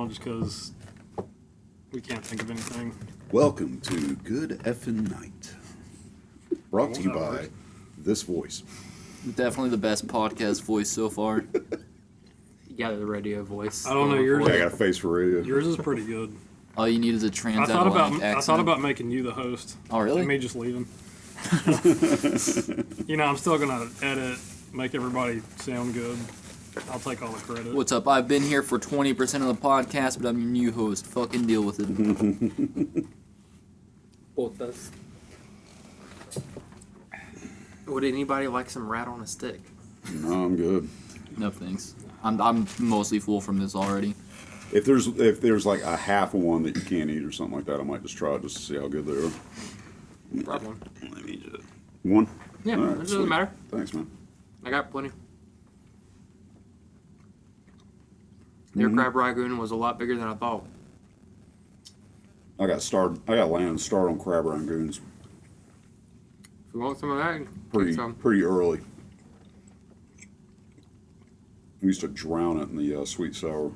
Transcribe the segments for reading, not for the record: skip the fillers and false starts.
now just because we can't think of anything. Welcome to Good Effin' Night. Brought to you by this voice. Definitely the best podcast voice so far. Yeah, the radio voice. I don't know yours. Yeah, I got a face for radio. Yours is pretty good. All you need is a I transatlantic accent. thought about making you the host. Oh, really? And me just leaving. You know, I'm still gonna edit, make everybody sound good. I'll take all the credit. What's up? I've been here for 20% of the podcast, but I'm your new host. Fucking deal with it. Both us. Would anybody like some rat on a stick? No, I'm good. No thanks. I'm mostly full from this already. If there's like a half of one that you can't eat or something like that, I might just try it just to see how good they are. Problem. Let me just... One? Yeah, All right, it doesn't sweet. matter. Thanks, man. I got plenty. Their crab ragoon was a lot bigger than I thought. I got Landon started on crab rangoons If you want some of that, get some. pretty early. We used to drown it in the sweet sour.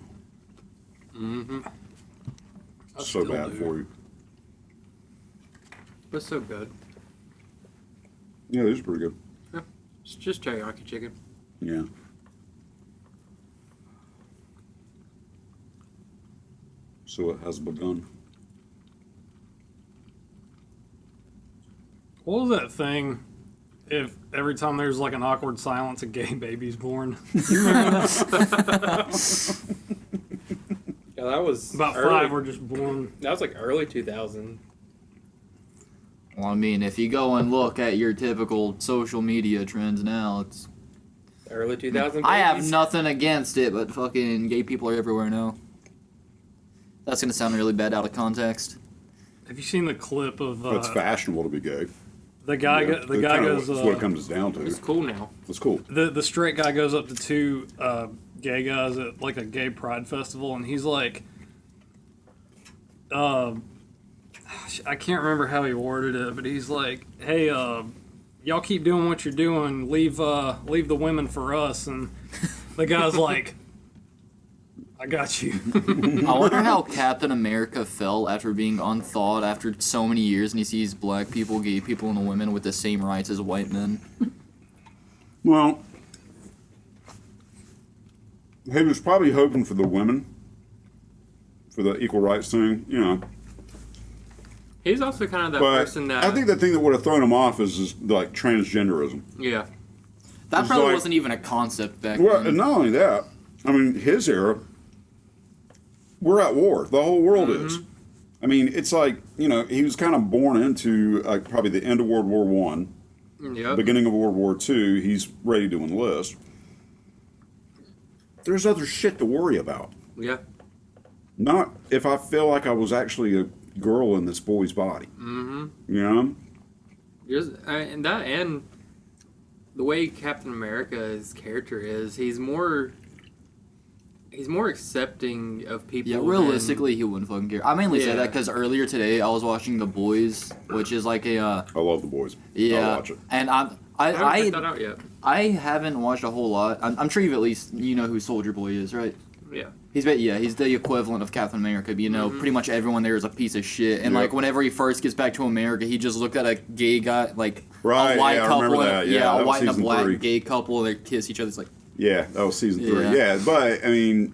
Mm-hmm. I So still bad do. for you. It's so good. Yeah, these are pretty good. Yeah, it's just teriyaki chicken. Yeah. So it has begun. What was that thing? If every time there's like an awkward silence, a gay baby's born. You remember that? Yeah, that was About early, 5 were just born. That was like early 2000. Well, I mean, if you go and look at your typical social media trends now, it's... Early 2000. I have nothing against it, but fucking gay people are everywhere now. That's gonna sound really bad out of context. Have you seen the clip of It's fashionable to be gay. the guy? Yeah, The guy goes. That's what it comes down to. It's cool now. It's cool. The straight guy goes up to two gay guys at like a gay pride festival, and he's like, I can't remember how he worded it, but he's like, "Hey, y'all keep doing what you're doing. Leave the women for us." And the guy's like, "I got you." I wonder how Captain America felt after being unthawed after so many years, and he sees black people, gay people, and women with the same rights as white men. Well, he was probably hoping for the women, for the equal rights thing, you know. He's also kind of that But person that. I think the thing that would have thrown him off is like transgenderism. Yeah. That It's probably like- wasn't even a concept back Well, then. and not only that, I mean, his era, we're at war. The whole world is. I mean, it's like, you know, he was kind of born into probably the end of World War One, Yep. beginning of World War Two. He's ready to enlist. There's other shit to worry about. Yeah. Not if I feel like I was actually a girl in this boy's body. Mm-hmm. You know? And that, and the way Captain America's character is, he's more accepting of people. Yeah, realistically, he wouldn't fucking care. I mainly say Yeah. that because earlier today I was watching The Boys, which is like a I love The Boys. yeah, I'll watch it. and I haven't checked that out yet. I haven't watched a whole lot. I'm sure you know who Soldier Boy is, right? Yeah. He's the equivalent of Captain America. But, you know, pretty much everyone there is a piece of shit. And Yep. like whenever he first gets back to America, he just looked at a gay guy, like Right, a white yeah, I couple, remember that. Yeah, that a was white and a season black 3. gay couple, and they kiss each other. It's like, Yeah, that was season 3. Yeah. Yeah, but I mean,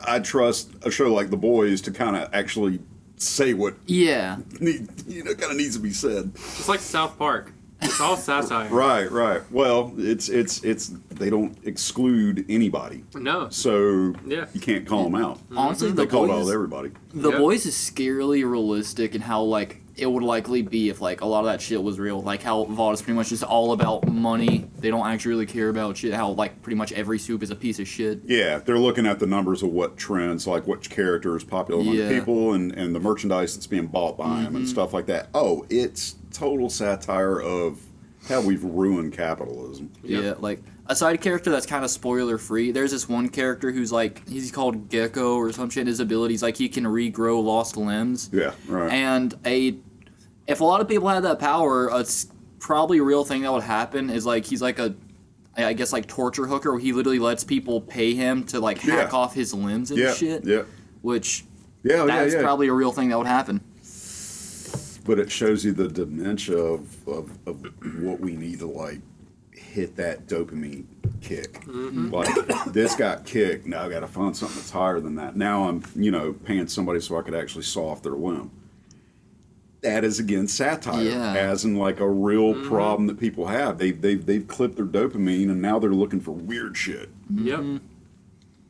I trust a show like The Boys to kind of actually say what yeah, kind of needs to be said. Just like South Park. It's all satire. Right, right. Well, it's they don't exclude anybody, No. so Yeah. you can't call them out. honestly, They The call it Boys, out everybody. The Yep. Boys is scarily realistic in how like it would likely be if like a lot of that shit was real. Like how Vaught is pretty much just all about money. They don't actually really care about shit. How like pretty much every soup is a piece of shit. Yeah, they're looking at the numbers of what trends, like which character is popular among Yeah. people, and the merchandise that's being bought by them and stuff like that. Oh, it's total satire of how we've ruined capitalism. Yep. Yeah, like a side character that's kind of spoiler free. There's this one character who's like he's called Gecko or some shit. His abilities like he can regrow lost limbs. Yeah, right. And if a lot of people had that power, it's probably a real thing that would happen. Is like he's like I guess like torture hooker where he literally lets people pay him to like hack Yeah. off his limbs and yeah, shit. yeah. which Yeah, that's yeah. probably a real thing that would happen. But it shows you the dementia of what we need to like hit that dopamine kick. Like this got kicked. Now I got to find something that's higher than that. Now I'm paying somebody so I could actually saw off their limb. That is again satire, as in like a real problem that people have. They've clipped their dopamine and now they're looking for weird shit. Yep.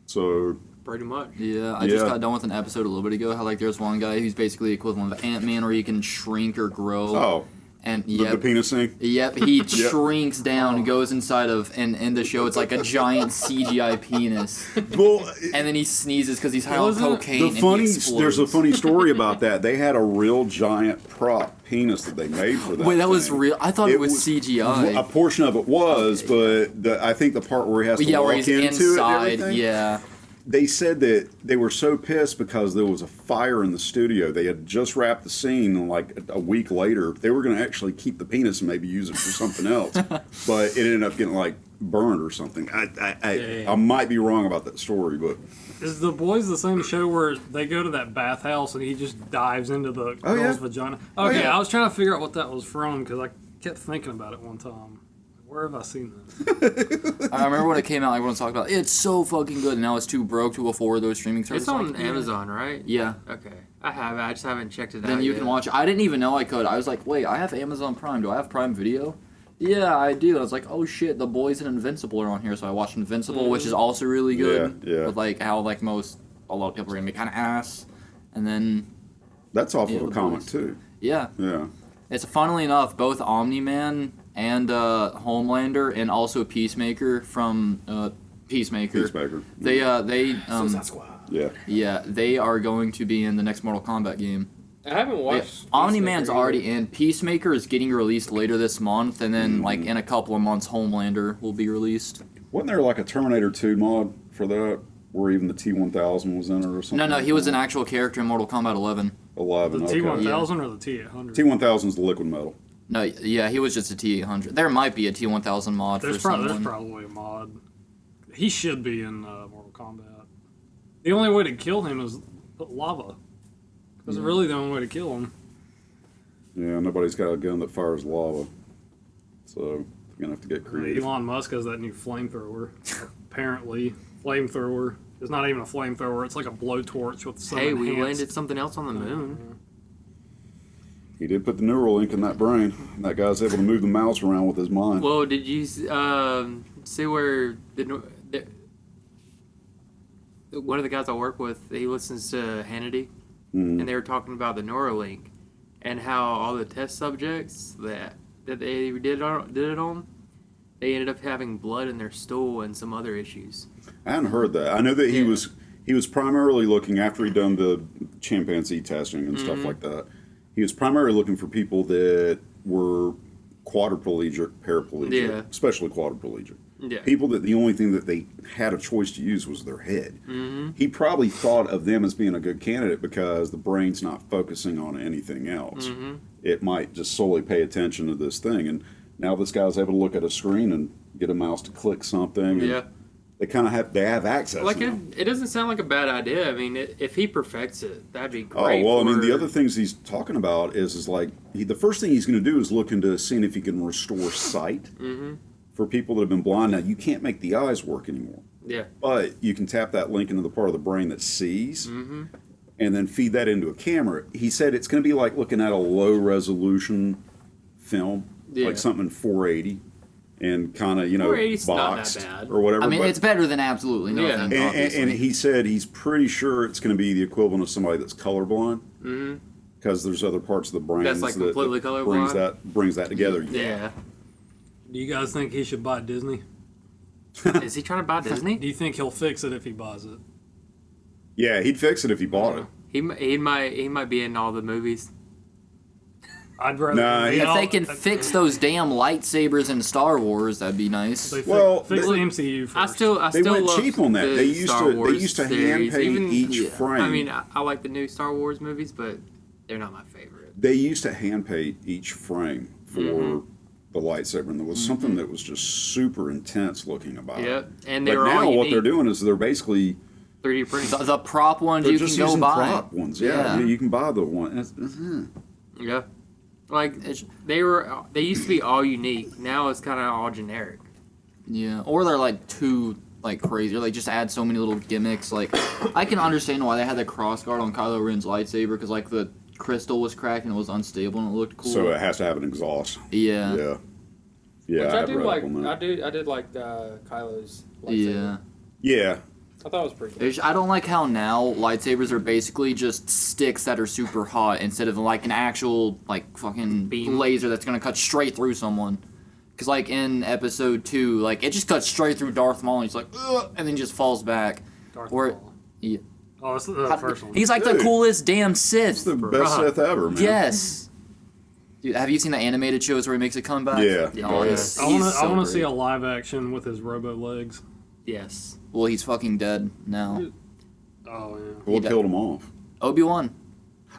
So Pretty much. Yeah, I just got done with an episode a little bit ago. How like there's one guy who's basically the equivalent of Ant-Man, where he can shrink or grow. oh, And the penis thing. Yep, he shrinks down and goes inside of, and in the show it's like a giant CGI penis. Well, And then he sneezes because he's high on cocaine. there's a funny story about that. They had a real giant prop penis that they made for that. Wait, that was thing. real? I thought it was CGI. A portion of it was, but I think the part where he has to walk where he's into it and inside. everything, Yeah. they said that they were so pissed because there was a fire in the studio. They had just wrapped the scene, and like a week later, they were going to actually keep the penis and maybe use it for something else. But it ended up getting like burned or something. I might be wrong about that story, but Is The Boys the same show where they go to that bathhouse and he just dives into the girl's vagina? Okay, I was trying to figure out what that was from because I kept thinking about it one time. Where have I seen this? I remember when it came out, everyone talked about it's so fucking good, and now it's too broke to afford those streaming services. It's on Amazon, right? Yeah. Okay. I have it. I just haven't checked it out. Then you can watch it. I didn't even know I could. I was like, wait, I have Amazon Prime. Do I have Prime Video? Yeah, I do. I was like, oh shit, The Boys and Invincible are on here, so I watched Invincible, which is also really good. Yeah. With like how like a lot of people are gonna be kind of ass, and then that's off of The a comic Boys. too. Yeah, it's funnily enough both Omni-Man and Homelander and also Peacemaker from Peacemaker. They Yeah. they are going to be in the next Mortal Kombat game. I haven't watched. Omni-Man's already in. Peacemaker is getting released later this month, and then like in a couple of months, Homelander will be released. Wasn't there like a Terminator 2 mod for that, where even the T-1000 was in it or something? No, he was an actual character in Mortal Kombat 11. 11. The Okay. T-1000 or the T-800? T-1000 is the liquid metal. No, yeah, he was just a T-800. There might be a T-1000 mod for someone. There's probably a mod. He should be in Mortal Kombat. The only way to kill him is put lava. That's really the only way to kill him. Yeah, nobody's got a gun that fires lava. So, you're going to have to get creative. Elon Musk has that new flamethrower. Apparently, flamethrower. It's not even a flamethrower. It's like a blowtorch with some Hey, we enhanced- landed something else on the moon. He did put the neural link in that brain. And that guy's able to move the mouse around with his mind. Well, did you see where one of the guys I work with, he listens to Hannity, and they were talking about the Neuralink and how all the test subjects that they did it on, they ended up having blood in their stool and some other issues. I hadn't heard that. I know that he was primarily looking, after he'd done the chimpanzee testing and stuff like that, he was primarily looking for people that were quadriplegic, paraplegic, especially quadriplegic. Yeah. People that the only thing that they had a choice to use was their head. He probably thought of them as being a good candidate because the brain's not focusing on anything else. It might just solely pay attention to this thing. And now this guy's able to look at a screen and get a mouse to click something. And they kind of have access. Like now. it doesn't sound like a bad idea. I mean, if he perfects it, that'd be great. Oh, well, I mean, the other things he's talking about is like, the first thing he's going to do is look into seeing if he can restore sight for people that have been blind. Now, you can't make the eyes work anymore. Yeah. But you can tap that link into the part of the brain that sees and then feed that into a camera. He said it's going to be like looking at a low-resolution film, like something in 480. And kind of, 480's boxed not that bad. or whatever. I mean, but, it's better than absolutely nothing. and he said he's pretty sure it's going to be the equivalent of somebody that's colorblind. Because there's other parts of the brain That's like completely colorblind? brings that together. Yeah. Do you guys think he should buy Disney? Is he trying to buy Disney? Do you think he'll fix it if he buys it? Yeah, he'd fix it if he bought it. He might be in all the movies. I'd rather. Nah, If they can fix those damn lightsabers in Star Wars, that'd be nice. They Well, fix the they- MCU first. I still They went love cheap on that. the They used Star to Wars hand series. paint Even- each frame. I mean, I like the new Star Wars movies, but they're not my favorite. They used to hand paint each frame for the lightsaber, and there was something that was just super intense looking about it. Yep, and But they were now all what they're unique. doing is they're basically 3D printing. The prop ones They're you just can go using buy. prop ones. Yeah, Yeah. you can buy the one. Yeah. Like they used to be all unique. Now it's kind of all generic. Yeah, or they're like too like crazy. Or they just add so many little gimmicks. Like I can understand why they had the crossguard on Kylo Ren's lightsaber because like the crystal was cracked and it was unstable and it looked cool. So it has to have an exhaust. Yeah. Yeah. Yeah. Which I do read like. up on that. I did like Kylo's lightsaber. Yeah. Yeah. I thought it was pretty cool. I don't like how now lightsabers are basically just sticks that are super hot instead of like an actual like fucking Beam. laser that's gonna cut straight through someone. Cause like in episode 2, like it just cuts straight through Darth Maul and he's like, ugh, and then just falls back. Darth Or Maul. yeah. Oh, it's the first one. He's like the Dude. coolest damn It's Sith. the best Sith ever, man. Yes. Dude, have you seen the animated shows where he makes a comeback? Yeah. Oh, Yes. I want to. he's so I want to see great. a live action with his robo legs. Yes. Well, he's fucking dead now. Oh yeah. What killed him off? Obi-Wan.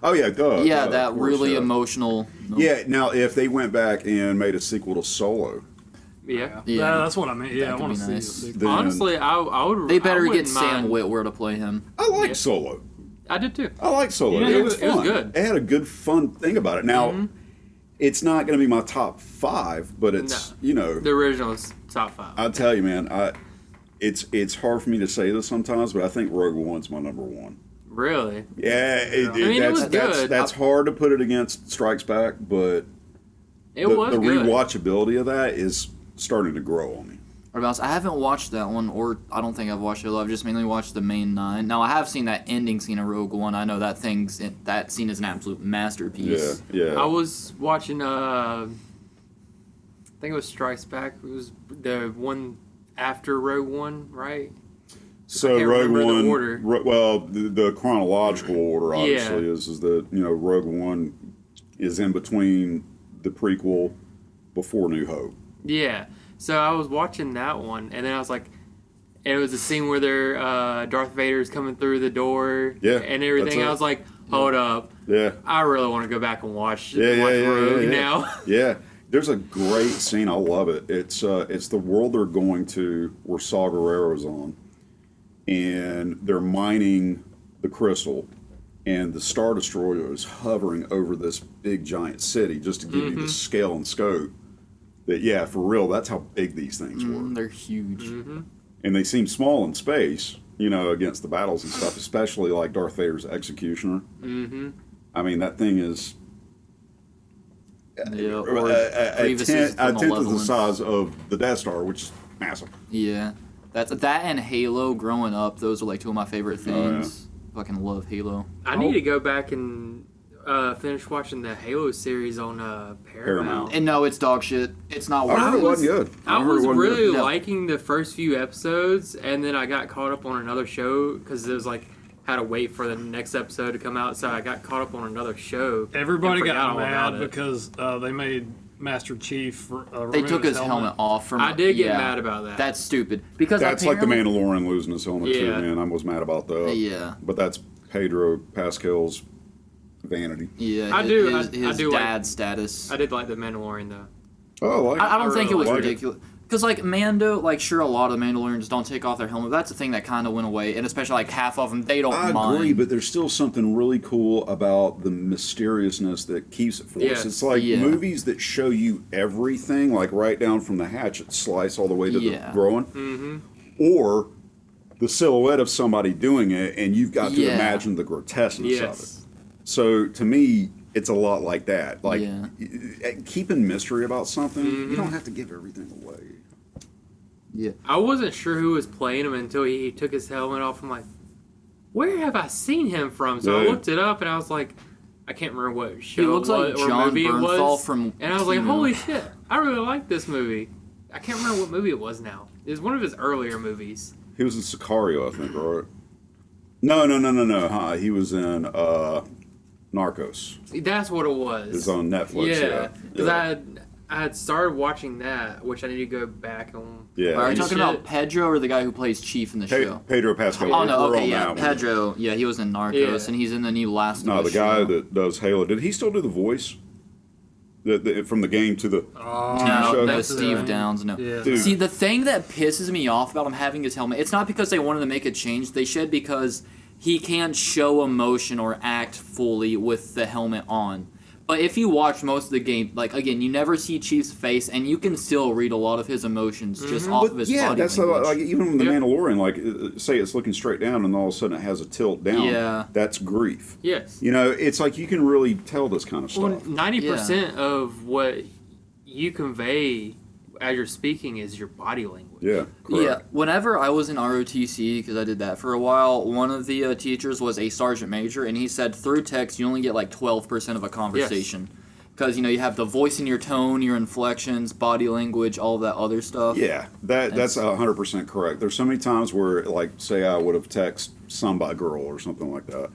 Oh yeah, duh. Yeah, duh, that of course, really yeah. emotional. Yeah. Now, if they went back and made a sequel to Solo, Yeah. Yeah. That's what I mean. Yeah, That I could want be to see nice. it. then Honestly, I would. They better I get wouldn't Sam mind. Witwer to play him. I like Yeah. Solo. I did too. I like Solo. Yeah, it was it was fun. good. It had a good, fun thing about it. Now, it's not going to be my top 5, but it's The original is top 5. I'll tell you, man. It's hard for me to say this sometimes, but I think Rogue One's my number 1. Really? Yeah, it was good. That's hard to put it against Strikes Back, but It the was good. rewatchability of that is starting to grow on me. Or else, I haven't watched that one, or I don't think I've watched it. I've just mainly watched the main 9. Now I have seen that ending scene of Rogue One. I know that that scene is an absolute Yeah, masterpiece. yeah. I was watching. I think it was Strikes Back. It was the one after Rogue One, right? So I can't Rogue remember the One, order. the chronological order obviously is that Rogue One is in between the prequel before New Hope. Yeah. So I was watching that one, and then I was like, it was a scene where they're Darth Vader's coming through the door, Yeah, and everything. that's it. I was like, hold up, Yeah, I really want to go back and watch yeah, Rogue yeah. now. Yeah, there's a great scene. I love it. It's the world they're going to where Saw Gerrera's on, and they're mining the crystal, and the Star Destroyer is hovering over this big giant city just to give you the scale and scope. That yeah, for real, that's how big these things were. They're huge. And they seem small in space, against the battles and stuff, especially like Darth Vader's Executioner. Mm-hmm. I mean, that thing is Yeah, or a Grievous's tenth of the malevolence. size of the Death Star, which is massive. Yeah, that and Halo. Growing up, those are like two of my favorite things. Fucking love Halo. I need to go back and finish watching the Halo series on Paramount. And no, it's dog shit. It's not I worth heard it. it wasn't good. I heard it was wasn't really good. No. liking the first few episodes, and then I got caught up on another show because it was like had to wait for the next episode to come out, so I got caught up on another show. Everybody and forgot got all about mad it. because they made Master Chief. They remove took his helmet off from. I did get yeah, mad about that. That's stupid because That's like the apparently- Mandalorian losing his helmet too, Yeah. man. I was mad about that. Yeah. But that's Pedro Pascal's vanity. Yeah, I do- His, I his do like- dad's status. I did like the Mandalorian though. Oh, I like I don't I think really it was like it. ridiculous. Because, like, Mando, like, sure, a lot of the Mandalorians don't take off their helmet. That's the thing that kind of went away. And especially, like, half of them, they don't I mind. agree, but there's still something really cool about the mysteriousness that keeps it for us. Yes. It's like Yeah. movies that show you everything, like right down from the hatchet slice all the way to Yeah. the growing, or the silhouette of somebody doing it, and you've got to Yeah. imagine the grotesqueness of it. Yes. So to me, it's a lot like that. Like Yeah. keeping mystery about something, you don't have to give everything away. Yeah. I wasn't sure who was playing him until he took his helmet off. I'm like, where have I seen him from? So I Yeah. looked it up and I was like, I can't remember what show He looks it like was, or John movie it Bernthal was. from And I was like, Kino. holy shit, I really like this movie. I can't remember what movie it was now. It was one of his earlier movies. He was in Sicario, I think, right? No. Huh? He was in Narcos. That's what it was. It's on Netflix. Yeah, because Yeah. I had started watching that, which I need to go back on. Yeah. Are you And talking shit. about Pedro or the guy who plays Chief in the show? Pedro Pascal. Oh, no, We're okay, on yeah. that one. Pedro, yeah, he was in Narcos, Yeah. and he's in the new Last of No, Us the guy show. that does Halo. Did he still do the voice? From the game to the No, show? no, Steve Downs, no. Yeah. Dude. See, the thing that pisses me off about him having his helmet, it's not because they wanted to make a change. They should, because he can't show emotion or act fully with the helmet on. But if you watch most of the game, like, again, you never see Chief's face, and you can still read a lot of his emotions just off of his body that's language. like even with the Mandalorian, like say it's looking straight down and all of a sudden it has a tilt down. Yeah. That's grief. Yes. You know, it's like you can really tell this kind of Well, stuff. 90% of what you convey as you're speaking is your body language. Yeah, Yeah, correct. whenever I was in ROTC, because I did that for a while, one of the teachers was a sergeant major, and he said through text you only get like 12% of a conversation. Because, you have the voice in your tone, your inflections, body language, all that other stuff. Yeah, that's 100% correct. There's so many times where, like, say I would have texted somebody, girl or something like that.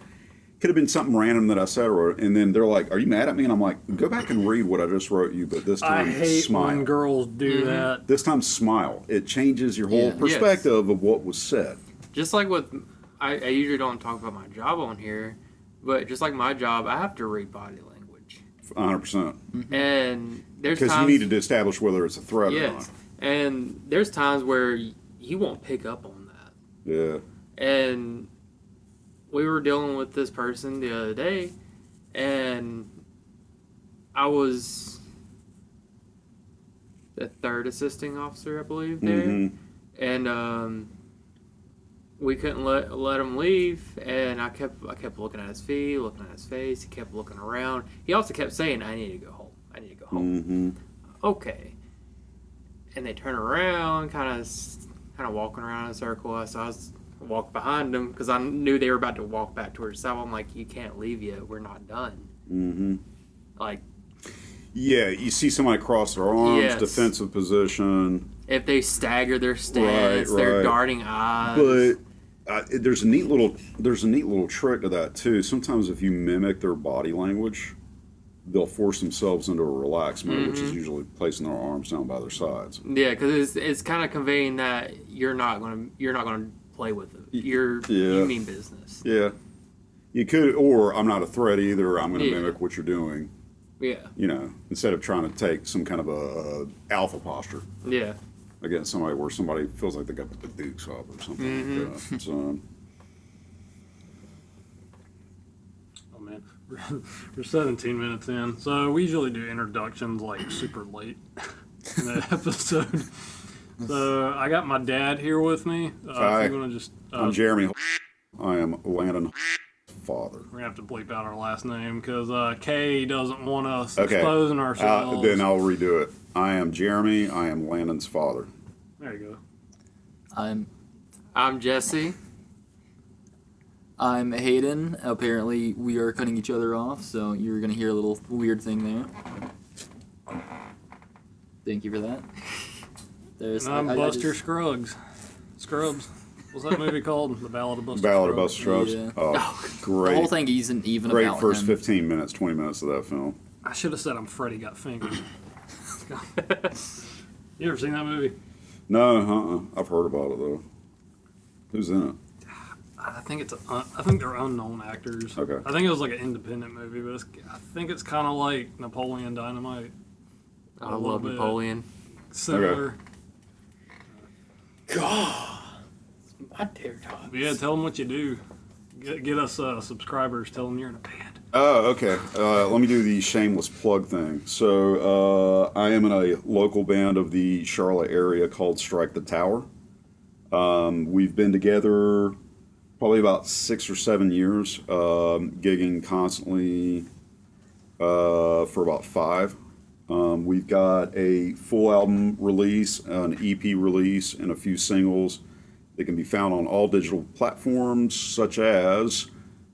Could have been something random that I said, and then they're like, "Are you mad at me?" And I'm like, "Go back and read what I just wrote you, but this I time hate smile." when girls do that. This time smile. It changes your whole Yeah. perspective of what was said. Just like with, I usually don't talk about my job on here, but just like my job, I have to read body language. 100%. And there's Because times, you need to establish whether it's a threat or not. yes, and there's times where you won't pick up on that. Yeah. And we were dealing with this person the other day, and I was the third assisting officer, I believe, there. Mhm. And we couldn't let him leave, and I kept looking at his feet, looking at his face. He kept looking around. He also kept saying, "I need to go home. I need to go home." Mhm. Okay. And they turn around, kind of walking around in a circle. So I walked behind them because I knew they were about to walk back towards the south. I'm like, "You can't leave yet. We're not done." Mhm. Like, Yeah, you see somebody cross their arms, Yes. defensive position, if they stagger their stance, Right, their right. darting eyes. but there's a neat little trick to that too. Sometimes if you mimic their body language, they'll force themselves into a relaxed mode, which is usually placing their arms down by their sides. Yeah, because it's kind of conveying that you're not gonna play with it. You Yeah. mean business. Yeah, you could, or I'm not a threat either. I'm going to Yeah. mimic what you're doing. Yeah, Instead of trying to take some kind of a alpha posture yeah. against somebody where somebody feels like they got the dukes up or something like that. So, Oh man, we're 17 minutes in, so we usually do introductions like super late in the episode. So I got my dad here with me. Hi. If you want to just, I'm Jeremy. I am Landon father. we're gonna have to bleep out our last name because Kay doesn't want us Okay. exposing ourselves. Then I'll redo it. I am Jeremy. I am Landon's father. There you I'm Jesse. I'm Hayden. Apparently, we are cutting each other off, so you're going to hear a little weird thing there. Thank you for that. go. And I'm Buster Scruggs. Scrubs. What's that movie called? The Ballad of Buster Ballad of Scruggs. Buster Scruggs. Yeah. Oh, The great. whole thing isn't even Great about first him. 15 minutes, 20 minutes of that film. I should have said I'm Freddy Got Fingered. You ever seen that movie? No, I've heard about it though. Who's in it? I think I think they're unknown actors. Okay. I think it was like an independent movie, but I think it's kind of like Napoleon Dynamite. I A little love bit. Napoleon. Similar. God, my dear God. But yeah, tell them what you do. Get us subscribers. Tell them you're in a band. Oh, okay. Let me do the shameless plug thing. So, I am in a local band of the Charlotte area called Strike the Tower. We've been together probably about 6 or 7 years, gigging constantly for about 5. We've got a full album release, an EP release, and a few singles that can be found on all digital platforms such as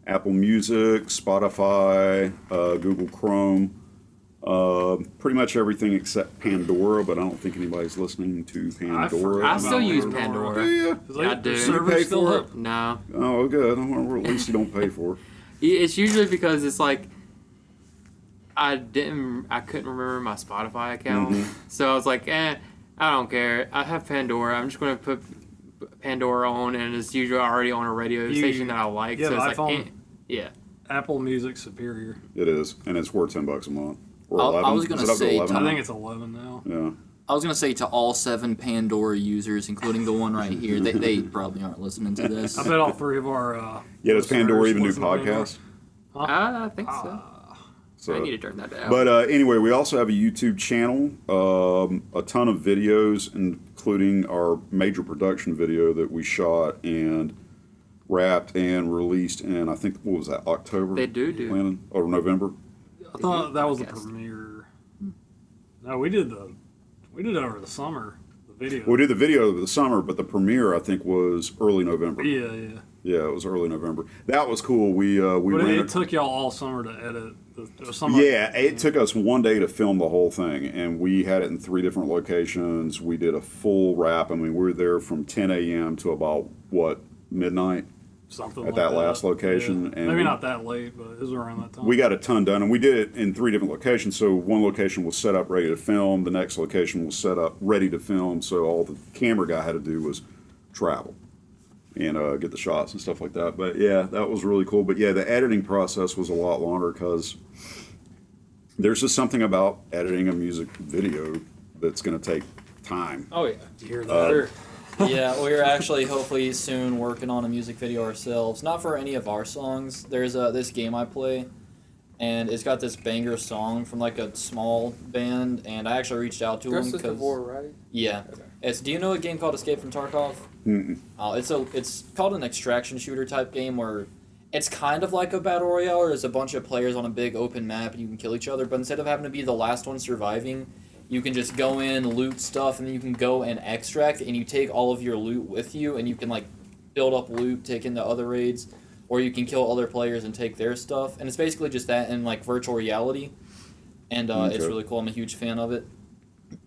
Apple Music, Spotify, Google Chrome, pretty much everything except Pandora, but I don't think anybody's listening to Pandora. I still use Do Pandora. Yeah. I do. You Server's pay still for up. it? No, Oh, good. Well, at least you don't pay for it. it's usually because it's like I couldn't remember my Spotify account, so I was like, I don't care. I have Pandora. I'm just going to put Pandora on, and it's usually already on a radio station that I like. you So have it's iPhone? like, yeah. Apple Music superior. It is, and it's worth $10 a month Or I 11? was gonna Is it up to say 11? I think it's 11 now. Yeah. I was gonna say to all 7 Pandora users, including the one right here, they probably aren't listening to this. I bet all 3 of our. Yeah, does Pandora listeners even do listen to Pandora. podcasts? I think so. So, I need to turn that down. but anyway, we also have a YouTube channel, a ton of videos, including our major production video that we shot and wrapped and released in, I think, what was that, October? They do. Landon? Or November? I thought that was the Podcast. premiere. No, we did it over the summer. The video. We did the video over the summer, but the premiere, I think, was early November. Yeah. Yeah, it was early November. That was cool. We But ran it took y'all all summer to edit. The summer. Yeah, it took us one day to film the whole thing, and we had it in 3 different locations. We did a full wrap. I mean, we were there from 10 a.m. to about, midnight? Something At like that last location, Yeah. and Maybe we- not that late, but it was around that time. We got a ton done, and we did it in 3 different locations. So one location was set up ready to film. The next location was set up ready to film. So all the camera guy had to do was travel and get the shots and stuff like that. But yeah, that was really cool. But yeah, the editing process was a lot longer because there's just something about editing a music video that's going to take time. Oh yeah. You hear that? Sure. Yeah, we're actually hopefully soon working on a music video ourselves. Not for any of our songs. There's this game I play, and it's got this banger song from like a small band, and I actually reached out to them Justice of War, right? yeah, Okay. it's. Do you know a game called Escape from Tarkov? Mm-mm. It's called an extraction shooter type game where it's kind of like a battle royale. Where there's a bunch of players on a big open map and you can kill each other, but instead of having to be the last one surviving, you can just go in, loot stuff, and then you can go and extract, and you take all of your loot with you, and you can like build up loot, take into other raids, or you can kill other players and take their stuff. And it's basically just that in like virtual reality, and it's Okay. really cool. I'm a huge fan of it.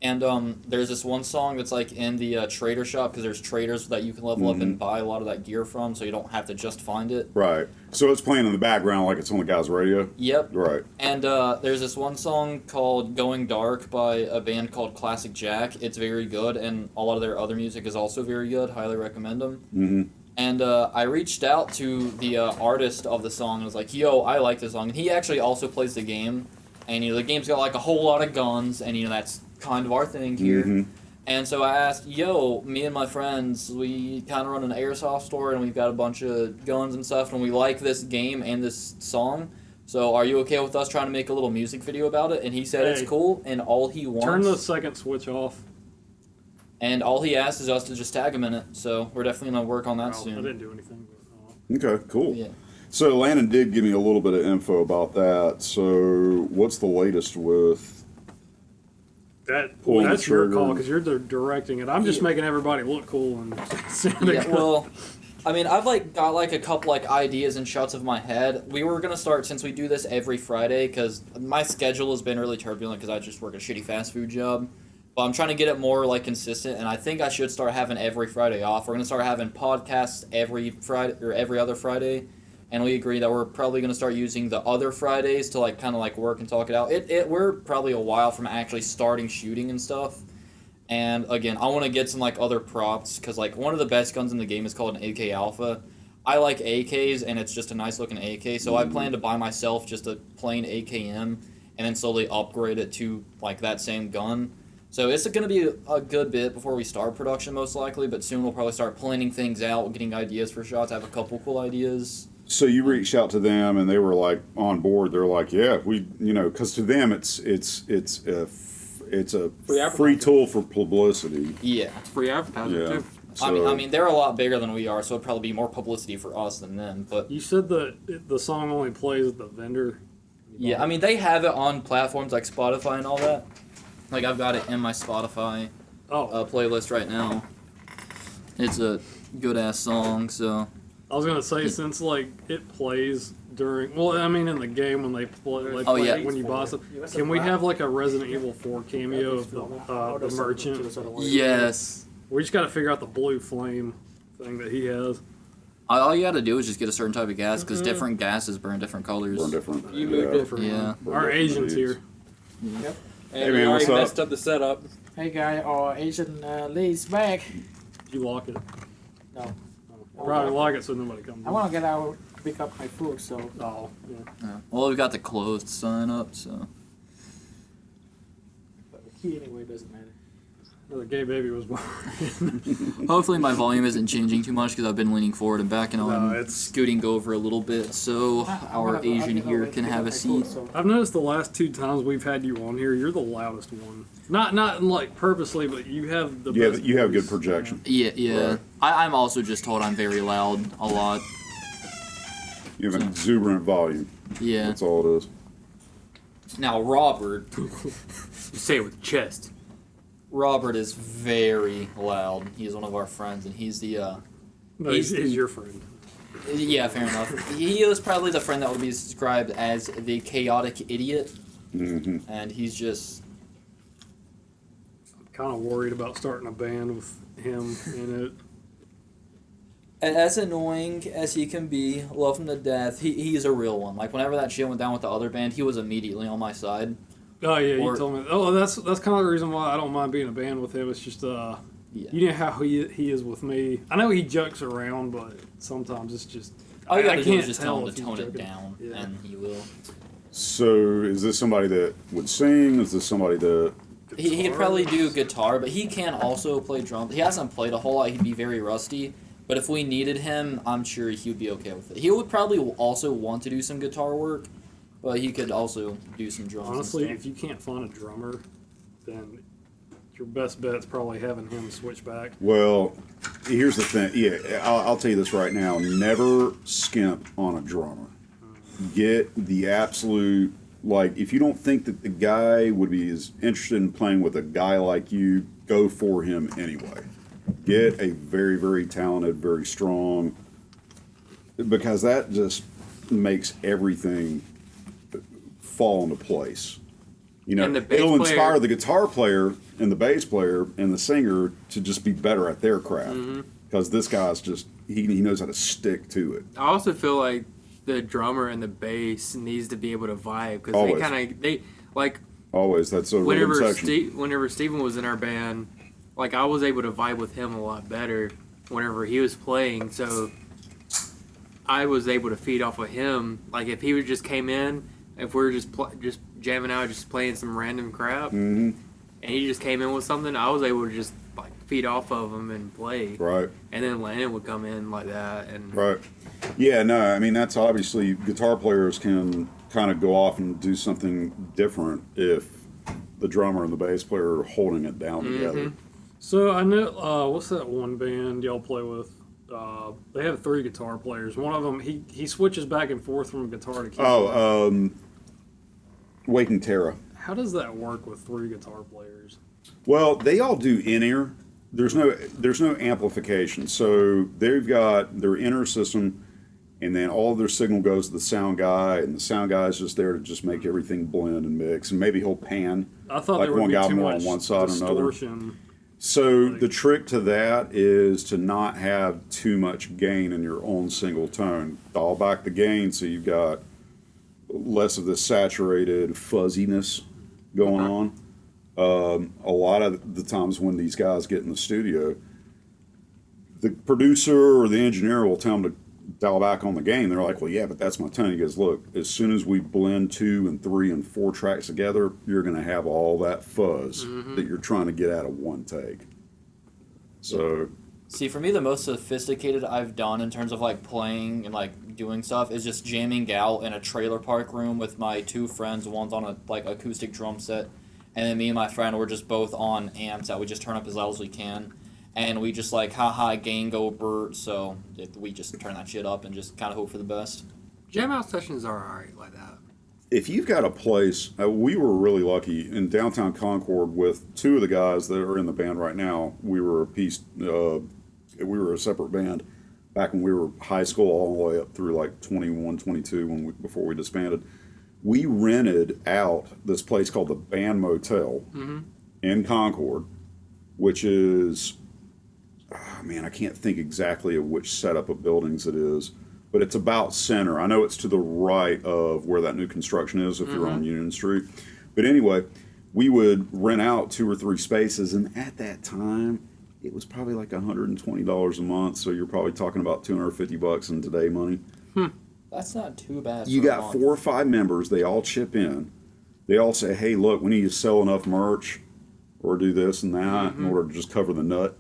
And there's this one song that's like in the trader shop because there's traders that you can level up and buy a lot of that gear from, so you don't have to just find it. Right. So it's playing in the background like it's on the guy's radio. Yep. Right. And there's this one song called Going Dark by a band called Classic Jack. It's very good, and a lot of their other music is also very good. Highly recommend them. Mm-hmm. And I reached out to the artist of the song and was like, yo, I like this song. And he actually also plays the game. And, the game's got, like, a whole lot of guns, and, that's kind of our thing here. Mm-hmm. And so I asked, yo, me and my friends, we kind of run an airsoft store, and we've got a bunch of guns and stuff, and we like this game and this song. So are you okay with us trying to make a little music video about it? And he said it's Hey. cool, and all he wants... Turn the second switch off. And all he asked is us to just tag him in it. So we're definitely going to work on that Well, I soon. didn't do anything. But, Okay, cool. Yeah. So Landon did give me a little bit of info about that. So what's the latest with? Pulling that's the your trigger. call because you're directing it. I'm just making everybody look cool and sounding Yeah, good. well, I mean, I've got a couple ideas and shots of my head. We were gonna start since we do this every Friday because my schedule has been really turbulent because I just work a shitty fast food job. But I'm trying to get it more consistent, and I think I should start having every Friday off. We're gonna start having podcasts every Friday or every other Friday, and we agree that we're probably gonna start using the other Fridays to kind of work and talk it out. We're probably a while from actually starting shooting and stuff. And again, I want to get some other props because one of the best guns in the game is called an AK Alpha. I like AKs and it's just a nice looking AK, so I plan to buy myself just a plain AKM and then slowly upgrade it to that same gun. So it's going to be a good bit before we start production most likely, but soon we'll probably start planning things out, getting ideas for shots. I have a couple cool ideas. So you reached out to them and they were on board. They're like, yeah, we, because to them it's a free tool for publicity. Yeah. It's free advertising Yeah. too. So, I mean, they're a lot bigger than we are, so it'd probably be more publicity for us than them. But You said that the song only plays at the vendor. yeah, I mean, they have it on platforms like Spotify and all that. I've got it in my Spotify playlist right now. It's a good ass song, so. I was gonna say since it plays during in the game when they play Oh, yeah. when you boss it, can we have a Resident Evil 4 cameo of the merchant? Yes. We just gotta figure out the blue flame thing that he has. All you gotta do is just get a certain type of gas, because different gases burn different colors. burn different. You moved it for Yeah. burn Our different agent's leads. here. Yep. Hey, And man, we what's already up? messed up the setup. Hey guy, our Asian Lee's back. Did you lock it? No. Probably lock it so nobody comes. I want to get out, pick up my food, so. Oh, yeah. Yeah. Well, we got the closed sign up, so. key anyway. It doesn't matter. The gay baby was born. Hopefully my volume isn't changing too much because I've been leaning forward and back, and I'm it's- scooting over a little bit so our Asian here can have a seat. I've noticed the last 2 times we've had you on here, you're the loudest one. Not like purposely, but you have the Yeah, best you have good voice. projection. Yeah. Right. I'm also just told I'm very loud a lot. You have an exuberant volume. Yeah. That's all it is. Now Robert. You say it with chest. Robert is very loud. He's one of our friends, and he's the No, he's your friend. yeah, fair enough. He is probably the friend that would be described as the chaotic idiot, and he's just Kind of worried about starting a band with him in it. as annoying as he can be. Love him to death. He's a real one. Like whenever that shit went down with the other band, he was immediately on my side. Oh yeah, Or- you told me. Oh, that's kind of the reason why I don't mind being a band with him. It's just Yeah. you know how he is with me. I know he jokes around, but sometimes it's just All you I gotta do can't is just tell him if to he's tone it joking. down, Yeah. and he will. So, is this somebody that would sing? Is this somebody that? He'd probably do guitar, but he can also play drums. He hasn't played a whole lot. He'd be very rusty. But if we needed him, I'm sure he would be okay with it. He would probably also want to do some guitar work, but he could also do some drums. honestly, and if you can't find a drummer, then your best bet's probably having him switch back. Well, here's the thing. Yeah, I'll tell you this right now. Never skimp on a drummer. Get the absolute, like, if you don't think that the guy would be as interested in playing with a guy like you, go for him anyway. Get a very, very talented, very strong, because that just makes everything fall into place. You know, And the bass it'll player- inspire the guitar player and the bass player and the singer to just be better at their craft. Because this guy's just, he knows how to stick to it. I also feel like the drummer and the bass needs to be able to vibe because Always. they like Always, that's a rhythm whenever section. whenever Steven was in our band, like I was able to vibe with him a lot better whenever he was playing. So I was able to feed off of him. Like if he would just came in, if we were just just jamming out, just playing some random crap, and he just came in with something, I was able to just like feed off of him and play. Right, And then Landon would come in like that, and right. Yeah, no, I mean, that's obviously, guitar players can kind of go off and do something different if the drummer and the bass player are holding it down together. So I know what's that one band y'all play with? They have 3 guitar players. One of them he switches back and forth from guitar to keyboard. Waking Terra. How does that work with 3 guitar players? Well, they all do in-ear. There's no amplification. So they've got their inner system, and then all of their signal goes to the sound guy, and the sound guy is just there to just make everything blend and mix, and maybe he'll pan. I thought Like there would one be guy too more much on one side or another. distortion. So the trick to that is to not have too much gain in your own single tone. Dial back the gain so you've got less of the saturated fuzziness going on. A lot of the times when these guys get in the studio, the producer or the engineer will tell them to dial back on the gain. They're like, well, yeah, but that's my tone. He goes, look, as soon as we blend 2 and 3 and 4 tracks together, you're going to have all that fuzz that you're trying to get out of one take. So, See, for me, the most sophisticated I've done in terms of like playing and like doing stuff is just jamming out in a trailer park room with my 2 friends. One's on a like acoustic drum set, and then me and my friend were just both on amps that we just turn up as loud as we can, and we just like how high gain go Bert. So we just turn that shit up and just kind of hope for the best. jam out sessions are alright like that. if you've got a place, we were really lucky in downtown Concord with 2 of the guys that are in the band right now. We were a piece, we were a separate band back when we were high school all the way up through like 21, 22 before we disbanded. We rented out this place called the Band Motel in Concord, which is, I can't think exactly of which setup of buildings it is, but it's about center. I know it's to the right of where that new construction is if you're on Union Street. But anyway, we would rent out 2 or 3 spaces, and at that time, it was probably like $120 a month, so you're probably talking about $250 in today money. That's not too bad. You for a got month. 4 or 5 members, they all chip in. They all say, hey, look, we need to sell enough merch or do this and that in order to just cover the nut.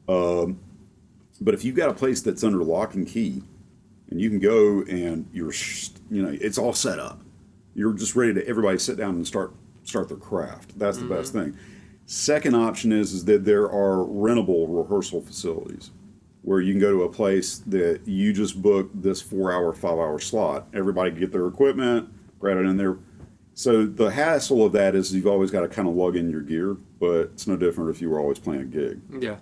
But if you've got a place that's under lock and key, and you can go and it's all set up. You're just ready to everybody sit down and start their craft. That's the best thing. Second option is that there are rentable rehearsal facilities where you can go to a place that you just book this 4-hour, 5-hour slot. Everybody can get their equipment, grab it in there. So the hassle of that is you've always got to kind of lug in your gear, but it's no different if you were always playing a gig. Yeah.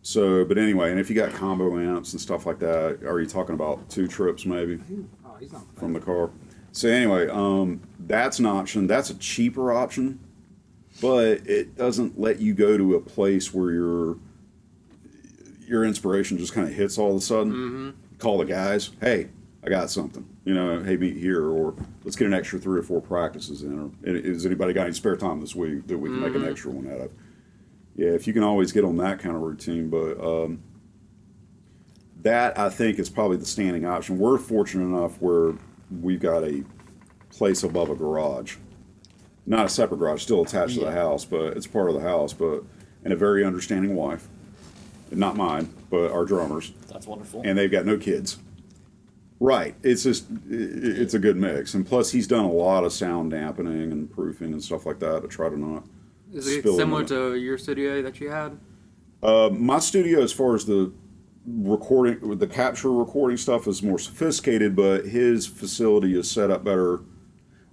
So, but anyway, and if you got combo amps and stuff like that, are you talking about 2 trips maybe Oh, he's not from the car? So anyway, that's an option. That's a cheaper option, but it doesn't let you go to a place where your inspiration just kind of hits all of a sudden. Call the guys, hey, I got something. Hey, meet here, or let's get an extra 3 or 4 practices in. Or has anybody got any spare time this week that we can make an extra one out of? Yeah, if you can always get on that kind of routine, but that I think is probably the standing option. We're fortunate enough where we've got a place above a garage, not a separate garage, still attached to the house, but it's part of the house. And a very understanding wife, not mine, but our drummers. That's wonderful. And they've got no kids. Right. It's just, it's a good mix. And plus, he's done a lot of sound dampening and proofing and stuff like that to try to not Is it spill similar into to your studio that you had? my studio, as far as the recording, the capture recording stuff, is more sophisticated, but his facility is set up better.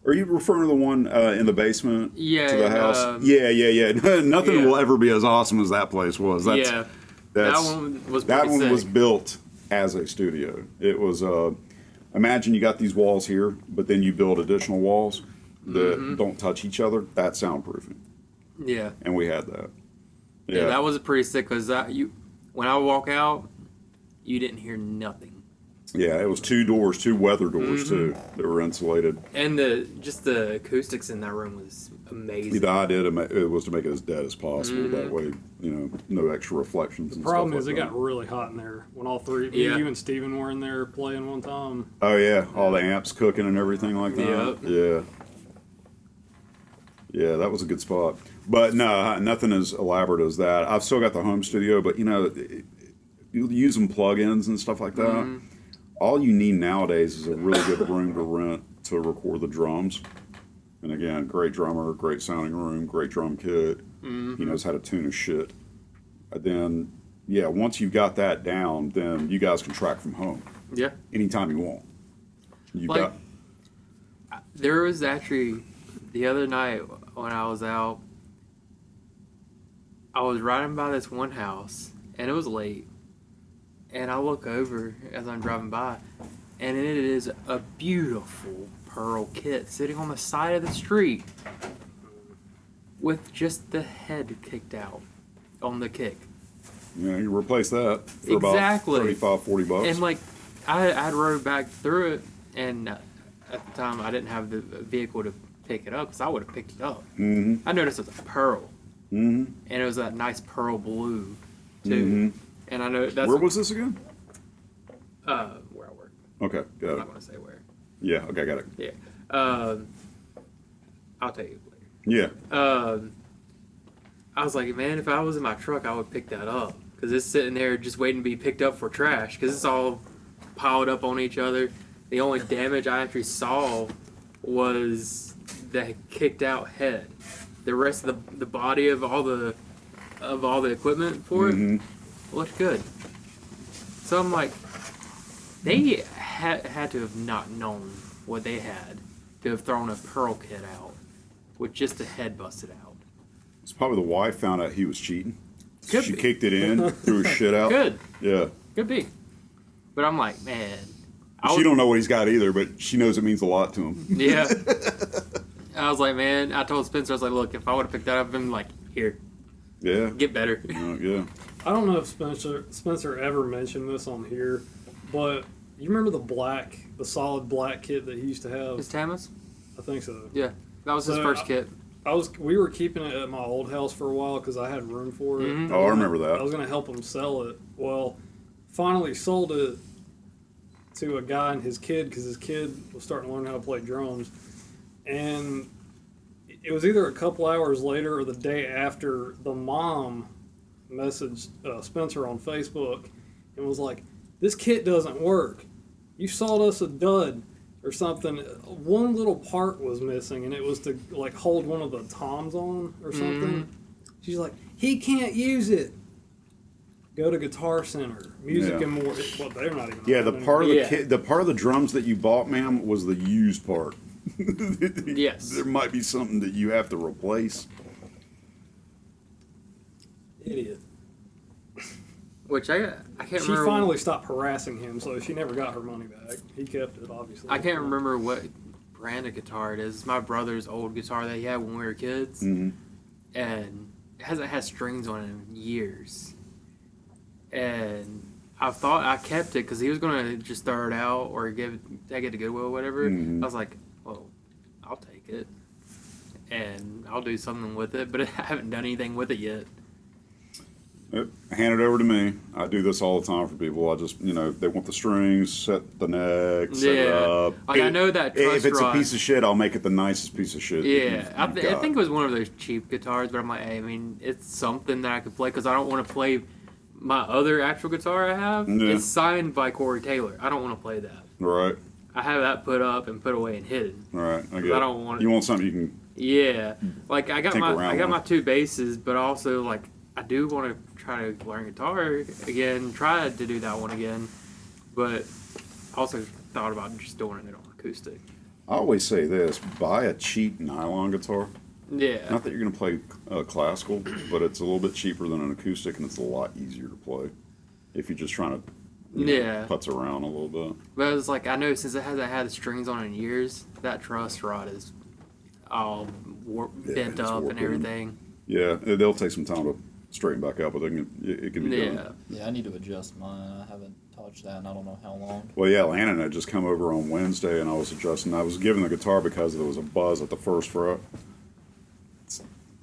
Are you referring to the one in the basement Yeah, to the and, house? Yeah. Nothing yeah. will ever be as awesome as that place was. That one was pretty that one sick. was built as a studio. It was imagine you got these walls here, but then you build additional walls that don't touch each other. That's soundproofing, Yeah. and we had that. Yeah, that was pretty sick because when I walk out, you didn't hear nothing. Yeah, it was 2 doors, 2 weather doors too, that were insulated. And the acoustics in that room was amazing. The idea it was to make it as dead as possible. That way, no extra reflections. The problem is it got really hot in there when all three, Yeah. you and Steven were in there playing one time. Oh yeah, all the amps cooking and everything like that. Yep. Yeah, that was a good spot. But no, nothing as elaborate as that. I've still got the home studio, but you using plugins and stuff like that. All you need nowadays is a really good room to rent to record the drums. And again, great drummer, great sounding room, great drum kit. He knows how to tune his shit. And then, once you've got that down, then you guys can track from home Yeah. anytime you want. There was actually the other night when I was out, I was riding by this one house and it was late. And I look over as I'm driving by, and it is a beautiful pearl kit sitting on the side of the street with just the head kicked out on the kick. Yeah, you replace that for Exactly. about $35-40. And like, I rode back through it, and at the time I didn't have the vehicle to pick it up because I would have picked it up. I noticed it was a pearl, and it was that nice pearl blue too. And I know that's Where was this again? where I work. Okay, I'm got not it. going to say where. Yeah, okay, got it. Yeah. I'll tell you later. Yeah. I was like, man, if I was in my truck, I would pick that up because it's sitting there just waiting to be picked up for trash because it's all piled up on each other. The only damage I actually saw was the kicked out head. The rest of the body of all the equipment for it looked good. So I'm like, they had to have not known what they had to have thrown a pearl kit out with just the head busted out. It's probably the wife found out he was cheating. Could She be. kicked it in, threw his shit out. Good. Yeah. Could be. But I'm like, man. She don't know what he's got either, but she knows it means a lot to him. Yeah. I was like, man, I told Spencer, I was like, look, if I would have picked that up, I'd been like, here, Yeah. get better. Yeah. I don't know if Spencer ever mentioned this on here, but you remember the solid black kit that he used to have? Is Tamas? I think so. Yeah. That was his So, first kit. We were keeping it at my old house for a while because I had room for it. Oh, I remember I that. was gonna help him sell it. Well, finally sold it to a guy and his kid because his kid was starting to learn how to play drums, and it was either a couple hours later or the day after. The mom messaged Spencer on Facebook and was like, "This kit doesn't work. You sold us a dud or something." One little part was missing, and it was to like hold one of the toms on or something. She's like, "He can't use it. Go to Guitar Center, Music and More." Well, they're not even. Yeah, the open part of anymore. the part of the drums that you bought, ma'am, was the used part. Yes. There might be something that you have to replace. Idiot. Which I can't She remember. finally stopped harassing him, so she never got her money back. He kept it, obviously. I can't remember what brand of guitar it is. It's my brother's old guitar that he had when we were kids, Mm-hmm. and it hasn't had strings on it in years. And I thought I kept it because he was gonna just throw it out or take it to Goodwill or whatever. Mhm. I was like, well, I'll take it and I'll do something with it, but I haven't done anything with it yet. Hand it over to me. I do this all the time for people. I just, they want the strings, set the neck, set it Yeah. up. Like, I know that If it's truss a piece of shit, I'll make it the nicest piece of shit. that Yeah, you've I got. think it was one of those cheap guitars, but I'm like, hey, I mean, it's something that I could play because I don't want to play my other actual guitar I have. Yeah. It's signed by Corey Taylor. I don't want to play that. Right, I have that put up and put away and hidden. right. I get I it. don't want it. You want something you can. Yeah, like I got Tinker my around with. two basses, but also like I do want to try to learn guitar again. Tried to do that one again, but also thought about just doing it on acoustic. I always say this: buy a cheap nylon guitar. Yeah, Not that you're going to play classical, but it's a little bit cheaper than an acoustic, and it's a lot easier to play if you're just trying to Yeah. putz around a little bit. but it's like I know since it hasn't had the strings on it in years, that truss rod is all bent it's up and warping. everything. Yeah, they'll take some time to straighten back up, but it can be Yeah. done. Yeah, I need to adjust mine. I haven't touched that in I don't know how long. Well, yeah, Landon had just come over on Wednesday, and I was adjusting. I was giving the guitar because there was a buzz at the first fret.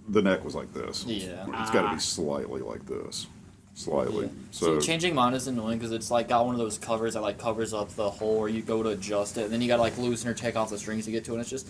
The neck was like this. Yeah. It's got to be slightly like this. Slightly. Yeah. So, See, changing mine is annoying because it's like got one of those covers that like covers up the hole where you go to adjust it, and then you gotta like loosen or take off the strings to get to it. And it's just,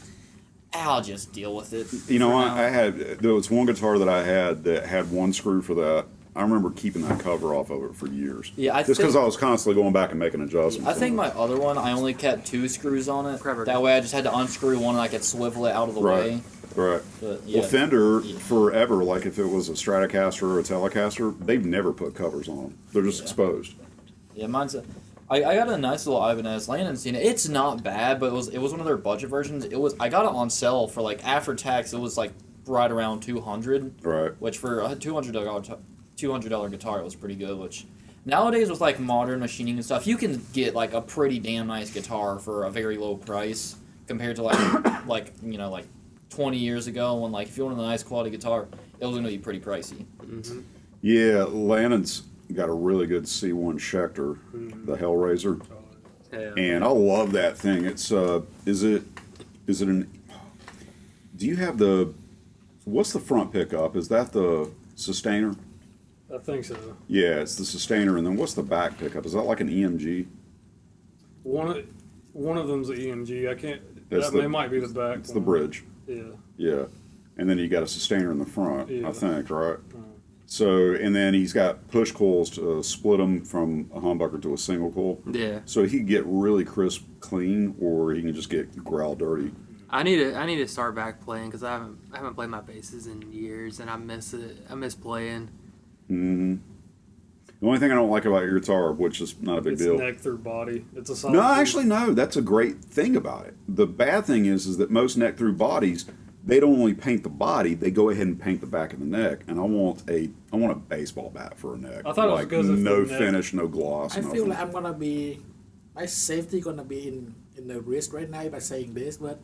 I'll just deal with it. you know, for I now. there was one guitar that I had that had one screw for that. I remember keeping that cover off of it for years. Yeah, I just because think- I was constantly going back and making adjustments. I think on my it. other one, I only kept 2 screws on it. Forever. That way, I just had to unscrew one and I could swivel it out of the Right. way. Right. But yeah, Well, Fender forever, like if it was a Stratocaster or a Telecaster, they've never put covers on them. They're just exposed. yeah, mine's. I got a nice little Ibanez. Landon's seen it. It's not bad, but it was one of their budget versions. I got it on sale for like after tax. It was like right around 200, Right. which for a $200 guitar it was pretty good. Which nowadays with like modern machining and stuff, you can get like a pretty damn nice guitar for a very low price compared to like like 20 years ago when like if you wanted a nice quality guitar, it was gonna be pretty pricey. Yeah, Landon's got a really good C1 Schecter, the Hellraiser, Yeah. and I love that thing. It's is it an? Do you have the? What's the front pickup? Is that the sustainer? I think so. Yeah, it's the sustainer, and then what's the back pickup? Is that like an EMG? One of them's the EMG. I can't. It's That might be the back. It's the one. bridge. Yeah. Yeah, and then you got a sustainer in the front, Yeah. I think, right? So, and then he's got push coils to split them from a humbucker to a single coil. Yeah. So he can get really crisp, clean, or he can just get growl dirty. I need to start back playing because I haven't played my basses in years and I miss it. I miss playing. hmm The only thing I don't like about your guitar, which is not a big It's deal. neck through body. It's a solid. No, piece. actually, no. That's a great thing about it. The bad thing is that most neck through bodies, they don't only paint the body; they go ahead and paint the back of the neck. And I want a baseball bat for a neck. I thought it was like because of no the neck. finish, no gloss. I nothing. feel like I'm gonna be, my safety gonna be in the wrist right now by saying this, but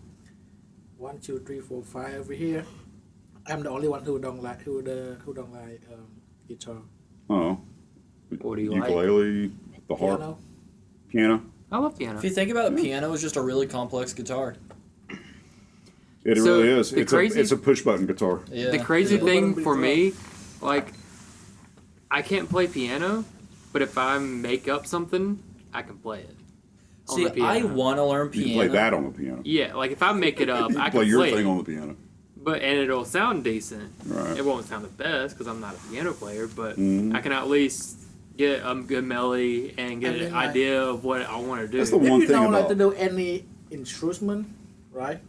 1, 2, 3, 4, 5 over here. I'm the only one who don't like guitar. Oh, What do you like? ukulele, the harp, Piano. piano. I love piano. If you think about it, piano is just a really complex guitar. It So, really is. the It's a push button guitar. Yeah. The crazy Yeah. thing for me, like, I can't play piano, but if I make up something, I can play it. On See, the piano. I want to learn You piano. can play that on the piano. Yeah, like if I make it up, You I can play can your play thing it. on the piano. and it'll sound decent. Right. It won't sound the best because I'm not a piano player, but Mhm. I can at least get a good melody and get I mean, an like- idea of what I want to do. That's the If one you thing know like about to do any instrument, right?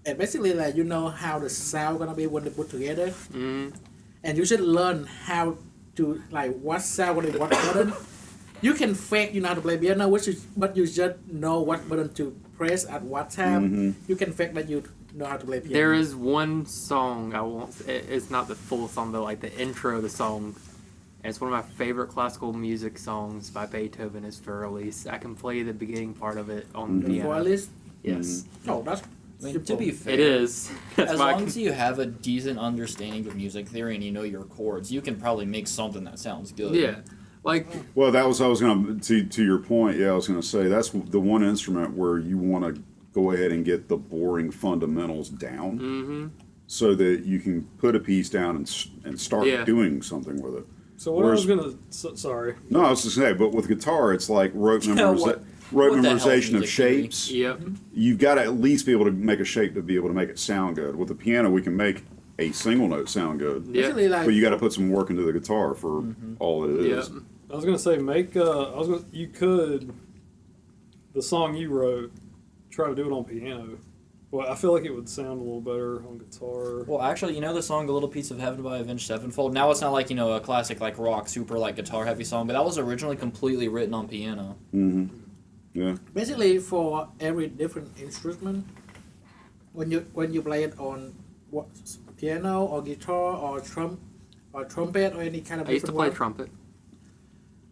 And basically like you know how the sound gonna be when they put together, Mhm. and you should learn how to like what sound gonna be what button. You can fake you know how to play piano, but you just know what button to press at what time. Mhm. You can fake that you know how to play piano. There is one song I won't. It's not the full song, but like the intro of the song. And it's one of my favorite classical music songs by Beethoven. Is for release. I can play the beginning part of it on the For piano. at least, Yes, oh, that's I mean, to simple. be fair, it is. That's as why I long can- as you have a decent understanding of music theory and you know your chords, you can probably make something that sounds good. yeah, like Well, that was I was going to your point. Yeah, I was going to say that's the one instrument where you want to go ahead and get the boring fundamentals down, mm-hmm. so that you can put a piece down and start Yeah. doing something with it. So what Whereas- I was gonna sorry. No, I was just saying, but with guitar, it's like rote Yeah, what the hell is memorization of music theory? shapes. Yep. You've got to at least be able to make a shape to be able to make it sound good. With the piano, we can make a single note sound good, Yeah. Basically, like but you got to put some work into the guitar for all it Yep. is. I was gonna say you could the song you wrote try to do it on piano. Well, I feel like it would sound a little better on guitar. Well, actually, you know the song "A Little Piece of Heaven" by Avenged Sevenfold. Now it's not like a classic like rock, super like guitar heavy song, but that was originally completely written on piano. Hmm. Yeah. basically for every different instrument, when you play it on what piano or guitar or trumpet or any kind of I used to different play one, trumpet.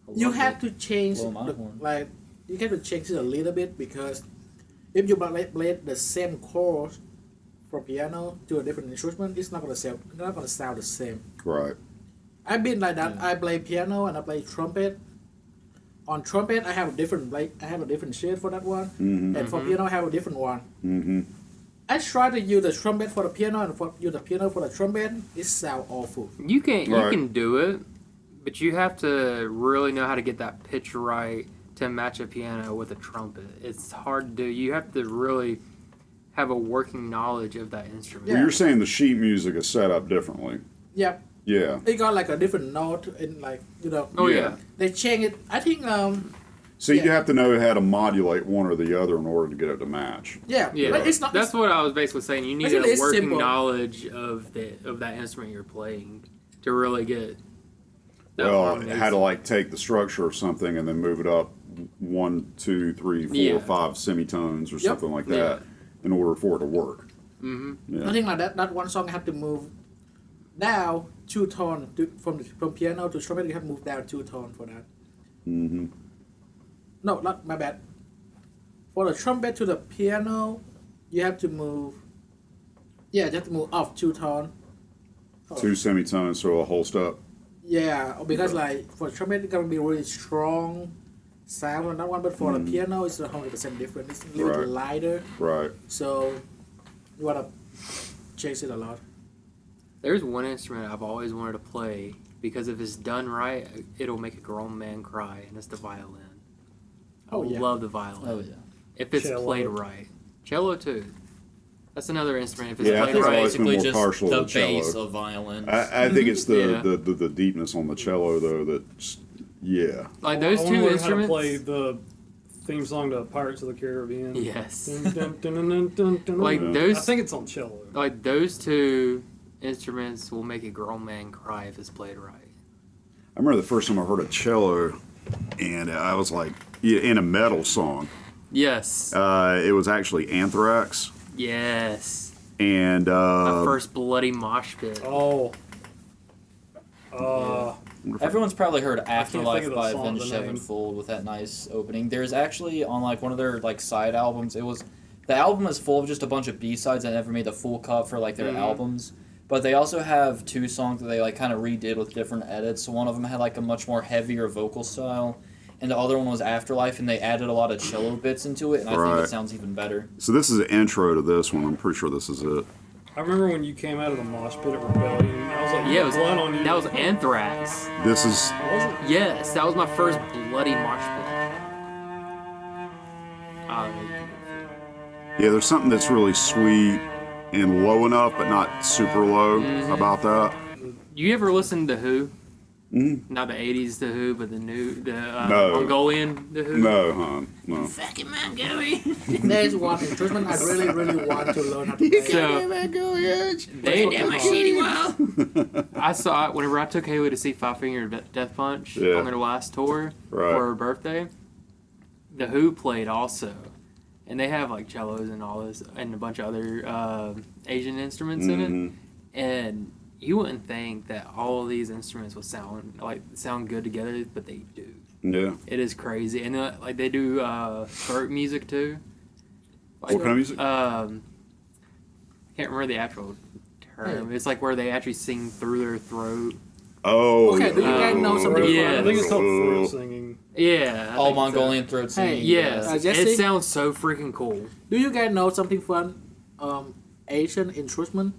I you loved have it. to change Blow my horn. like you have to change it a little bit because if you play the same chord from piano to a different instrument, it's not gonna sound the same. Right. I've been like that. Yeah. I play piano and I play trumpet. On trumpet, I have a different shade for that one, Hmm. and for piano, I have a different one. Hmm. I try to use the trumpet for the piano and use the piano for the trumpet. It sounds awful. You can Right. you can do it, but you have to really know how to get that pitch right to match a piano with a trumpet. It's hard to do. You have to really have a working knowledge of that instrument. Well, you're saying the sheet music is set up differently. Yeah, Yeah. it got like a different note and like Oh Yeah. yeah. they change it. I think So you Yeah. have to know how to modulate one or the other in order to get it to match. yeah, Yeah, but it's not. that's what I was basically saying. You need Basically, a it's working simple. knowledge of that instrument you're playing to really get. that Well, harmony. how to like take the structure of something and then move it up 1, 2, 3, 4, Yeah. 5 semitones or Yep. something like that in order for it to work. Mm-hmm. Yeah. I think like that one song have to move down 2 tone from piano to trumpet. You have to move down 2 tone for that. Hmm. No, not my bad. For the trumpet to the piano, you have to move. Yeah, you have to move up 2 tone. 2 semitones, so a whole step. Yeah, because Yeah. like for trumpet, it's gonna be really strong sound on that one, but for the piano, it's 100% different. It's a little bit Right. lighter, Right. so you wanna change it a lot. There's one instrument I've always wanted to play because if it's done right, it'll make a grown man cry, and it's the violin. I Oh, yeah. love the violin. Oh yeah. If it's Cello. played right. Cello too. That's another instrument. If it's Yeah, I played think I've right. always been Basically, more just partial the to cello. bass of violins. I think it's Yeah. the deepness on the cello though that's yeah. Like those I wanna two learn how to instruments. play the theme song to Pirates of the Caribbean. Yes. Dun, dun, dun, dun, dun, dun, dun. Like Yeah. those I think it's on cello. like those two instruments will make a grown man cry if it's played right. I remember the first time I heard a cello, and I was like, yeah, in a metal song. Yes. It was actually Anthrax, Yes. and My first bloody mosh pit. Oh. Everyone's probably heard think Afterlife of the by song, Avenged the name. Sevenfold with that nice opening. There's actually on like one of their like side albums. The album is full of just a bunch of B-sides that never made the full cut for like their Mhm. albums. But they also have 2 songs that they like kind of redid with different edits. So one of them had like a much more heavier vocal style, and the other one was Afterlife, and they added a lot of cello bits into it, and I think Right. it sounds even better. so this is an intro to this one. I'm pretty sure this is it. I remember when you came out of the mosh pit at Rebellion. I was like, Yeah, it was blood on you. that was Anthrax. This is Was it? Yes, that was my first bloody mosh pit. yeah. There's something that's really sweet and low enough, but not super low about that. You ever listen to Who? Mm-hmm. Not the '80s The Who, but the No. Mongolian The Who. No, no. Fucking Mongolian. There's one instrument I really, really want to learn how to play. So they did my shitty well. I saw it whenever I took Haley to see Five Finger Death Punch Yeah. on their last tour Right. for her birthday. The Who played also, and they have like cellos and all this, and a bunch of other Asian instruments in it. And you wouldn't think that all of these instruments would sound good together, but they do. Yeah. It is crazy, and like they do throat music too. Like, What kind of music? I can't remember the actual term. It's like where they actually sing through their throat. Oh. Okay, do you guys know something? Yeah. I think it's called throat singing. Yeah. I All think so. Mongolian throat singing. Hey, Yes, Jesse? it sounds so freaking cool. Do you guys know something fun? Asian instrument,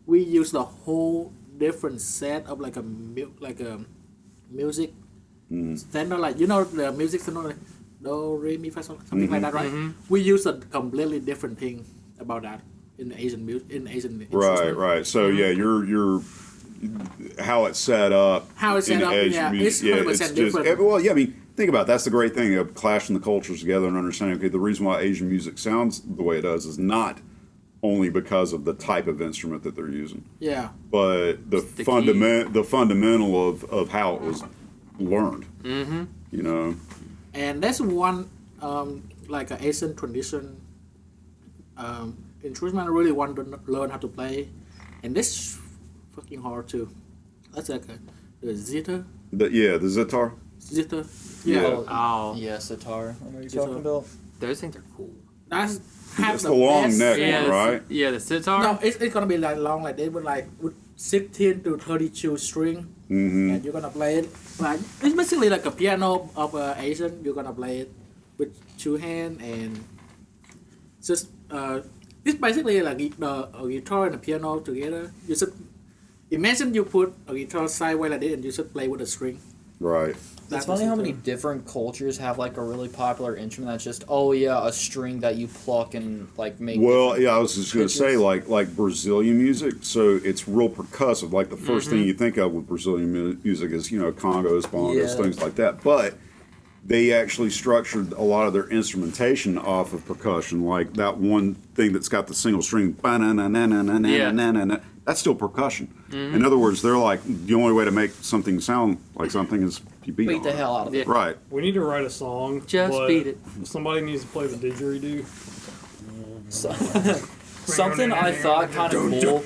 we use the whole different set of like a music standard, like you know the music standard, like do re mi fa sol, something like that, right? We use a completely different thing about that in Asian music, in Asian Right, instrument. right. So yeah, you're how it's set up. How it's set in up, Asian yeah, music, it's 100% different. Well, yeah, I mean, think about it. That's the great thing of clashing the cultures together and understanding. Okay, the reason why Asian music sounds the way it does is not only because of the type of instrument that they're using, Yeah, but the the fundamental of how it was learned. Mm-hmm. You know. and that's one like an Asian tradition instrument I really want to learn how to play, and this fucking hard too. That's like the zither. The zither. Zither. Yeah. Yeah. Oh, Yeah, sitar. What are you Sitar. talking about? those things are cool. That's have It's the long best neck Yeah, one, the- right? Yeah, the sitar. No, it's gonna be like long like this, but like with 16 to 32 string, and you're gonna play it. Like it's basically like a piano of Asian. You're gonna play it with two hands and just it's basically like a guitar and a piano together. You should imagine you put a guitar sideways like this, and you should play with a string. Right. It's funny how many different cultures have like a really popular instrument that's just a string that you pluck and like make. Well, different yeah, I was just going to say, pitches. like Brazilian music, so it's real percussive. Like the 1st thing you think of with Brazilian music is, congos, bongos, Yeah. things like that. But they actually structured a lot of their instrumentation off of percussion. Like that one thing that's got the single string, ba-na-na-na-na-na-na-na-na-na, that's still percussion. In other words, they're like, the only way to make something sound like something is you beat Beat on the it. hell out of it. Yeah. Right. We need to write a song. Just but beat it. Somebody needs to play the didgeridoo. So, something I thought kind of cool.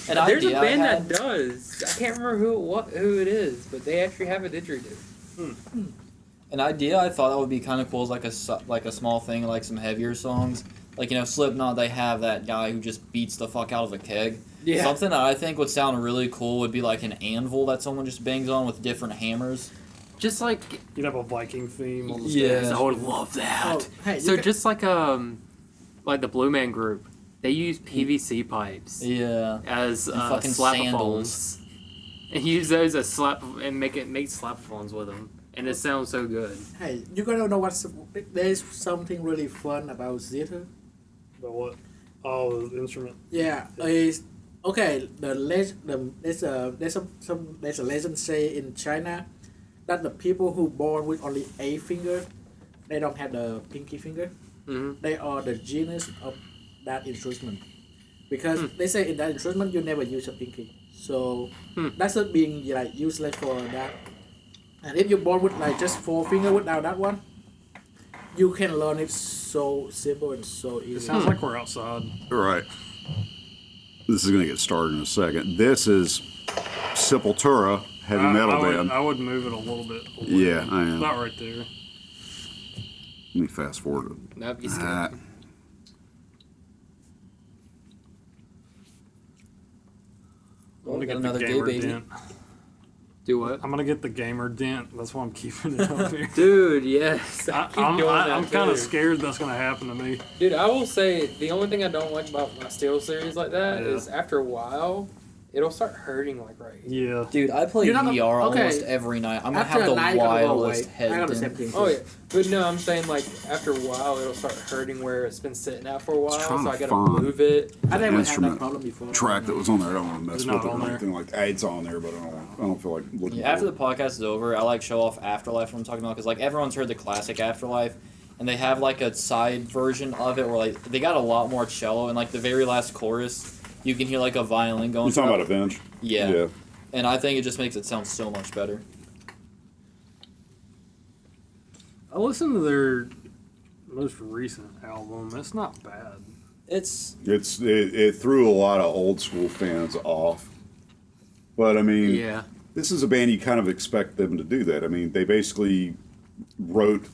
An There's a idea band I had, that does. I can't remember who it is, but they actually have a didgeridoo. An idea I thought that would be kind of cool is like a small thing, like some heavier songs. Like, Slipknot, they have that guy who just beats the fuck out of a keg. Yeah. Something that I think would sound really cool would be like an anvil that someone just bangs on with different hammers. Just like You'd have a Viking theme on the Yeah. stage. I would love that. Oh, hey, you So can- just like the Blue Man Group, they use PVC pipes Yeah. as fucking slap-a-phones. sandals. And use those as make slap-a-phones with them, and it sounds so good. Hey, you gotta know there's something really fun about zither. The what? Oh, the instrument. Yeah, is okay. There's a legend say in China that the people who born with only a finger, they don't have the pinky finger. Mm-hmm. They are the genius of that instrument because they say in that instrument you never use a pinky, so that's not being like useless for that. And if you're born with like just 4 finger without that one, you can learn it so simple and so easy. It sounds like we're outside. Right. This is going to get started in a second. This is Sepultura, heavy metal band. I would move it a little bit. Yeah, I am. Not right there. Let me fast forward. Nope, you skip. That. I'm gonna Got get the another gay gamer baby. dent. Do what? I'm gonna get the gamer dent. That's why I'm keeping it up here. Dude, yes. I keep doing that I'm kind of too. scared that's gonna happen to me. Dude, I will say the only thing I don't like about my Steel series like that is after a while, it'll start hurting like right here. Yeah. Dude, I play You're not- VR okay. almost every night. I'm gonna After have a the night, it'll go away. wildest head. I got the then. same thing. Oh too. yeah, but no, I'm saying like after a while it'll start hurting where it's been sitting out for a while, trying so to I gotta find move it. I never had that instrument problem before. track that was on there. I don't want to mess Is it with not it or on there? anything like that. It's on there, but I don't feel like looking. Yeah, after for the podcast is over, I like show off Afterlife. What I'm talking about because like everyone's heard the classic Afterlife, and they have like a side version of it where like they got a lot more cello and like the very last chorus, you can hear like a violin going. You talking about throughout. Avenge? Yeah. And I think it just makes it sound so much better. I listened to their most recent album. It's not bad. It It threw a lot of old school fans off, but I mean, Yeah. this is a band you kind of expect them to do that. I mean, they basically wrote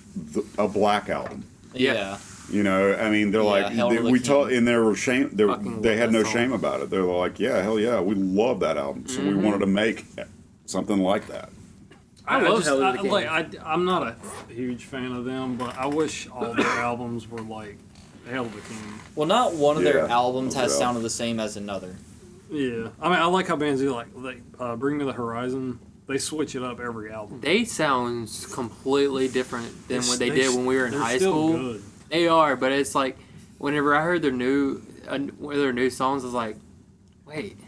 a Black album. yeah. You know, I mean, they're Yeah, like Hell to the we King. told, and they were shame. Fucking They love had that no song. shame about it. They're like, yeah, hell yeah, we love that album, so we wanted to make something like that. I love just, Hell to the King. I'm not a huge fan of them, but I wish all their albums were like Hell to the King. Well, not one of their Yeah, albums has yeah. sounded the same as another. Yeah, I mean, I like how bands do like Bring Me the Horizon. They switch it up every album. They sound completely different than what they did when we were in they're high still school. Good. They are, but it's like whenever I heard one of their new songs, I was like, wait,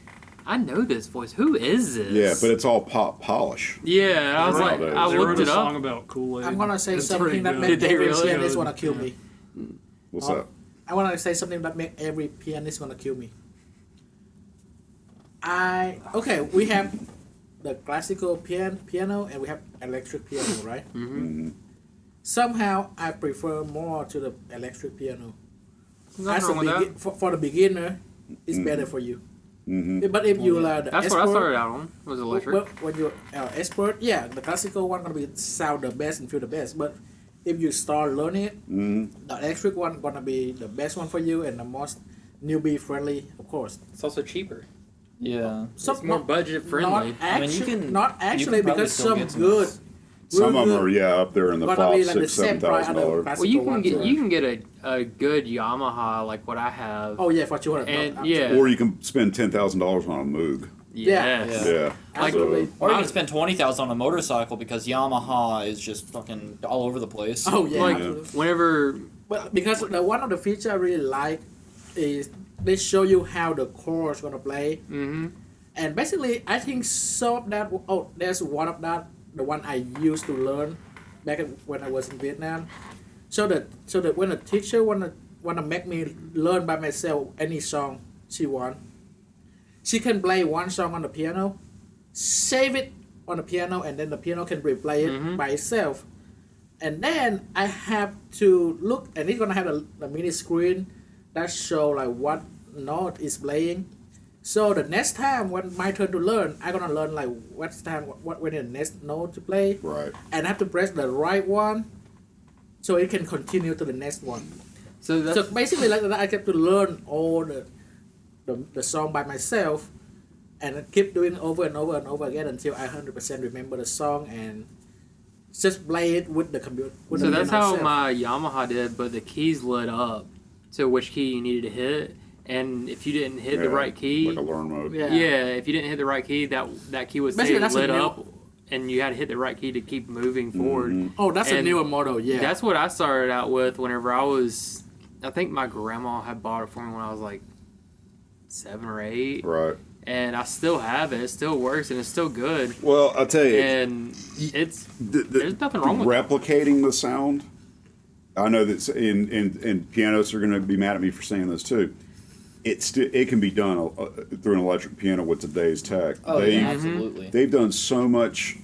I know this voice. Who is this? Yeah, but it's all pop polish. Yeah, and I was like, Nowadays. I They looked wrote a it song up. about Kool-Aid. I'm gonna say It's pretty something that good. makes Did they every really? pianist Good. wanna kill me. What's Oh. that? I wanna say something that make every pianist wanna kill me. We have the classical piano and we have electric piano, right? Mm-hmm. Somehow I prefer more to the electric piano. Nothing wrong with that. For the beginner, it's better for you. Mm-hmm. But if you are the That's expert, what I started out on. Was electric. well, when you're expert, yeah, the classical one gonna be sound the best and feel the best. But if you start learning it, the electric one gonna be the best one for you and the most newbie friendly, of course. It's also cheaper. Yeah. It's more budget friendly. I mean, you can- not you actually can probably because still some get some good. nice- Some real of them good are up there in the gonna be $5,000, like the same price as the $7,000. classical Well, you can ones, get right? a good Yamaha like what I have. Oh yeah, for sure. And yeah, Or you can spend $10,000 on a Moog. yes. Yeah. Yeah. Absolutely. Or you can spend 20,000 on a motorcycle because Yamaha is just fucking all over the place. Oh yeah. Like absolutely. whenever But because one of the features I really like is they show you how the chords gonna play, and basically I think some of that. Oh, there's one of that, the one I used to learn back when I was in Vietnam. So that when a teacher wanna make me learn by myself any song she want, she can play one song on the piano, save it on the piano, and then the piano can replay it by itself. And then I have to look, and it's gonna have a mini screen that show like what note is playing. So the next time when my turn to learn, I'm gonna learn like when the next note to play, Right. and I have to press the right one, so it can continue to the next one. so that's So basically, like that, I get to learn all the song by myself, and I keep doing over and over and over again until I 100% remember the song and just play it with the computer. With so the that's piano how itself. my Yamaha did, but the keys lit up to which key you needed to hit, and if you didn't hit the Yeah, right key, Like a learn mode. Yeah. if you didn't hit the right key, that key would stay Basically, that's a lit new- up, and you had to hit the right key to keep moving forward. Oh, that's a And newer model. Yeah. That's what I started out with whenever I think my grandma had bought it for me when I was like 7 or 8, Right. and I still have it. It still works, and it's still good. Well, I'll tell you, And it's there's nothing wrong with that. replicating the sound. I know that and pianists are going to be mad at me for saying this too. It can be done through an electric piano with today's tech. Oh, yeah, absolutely. They've done so much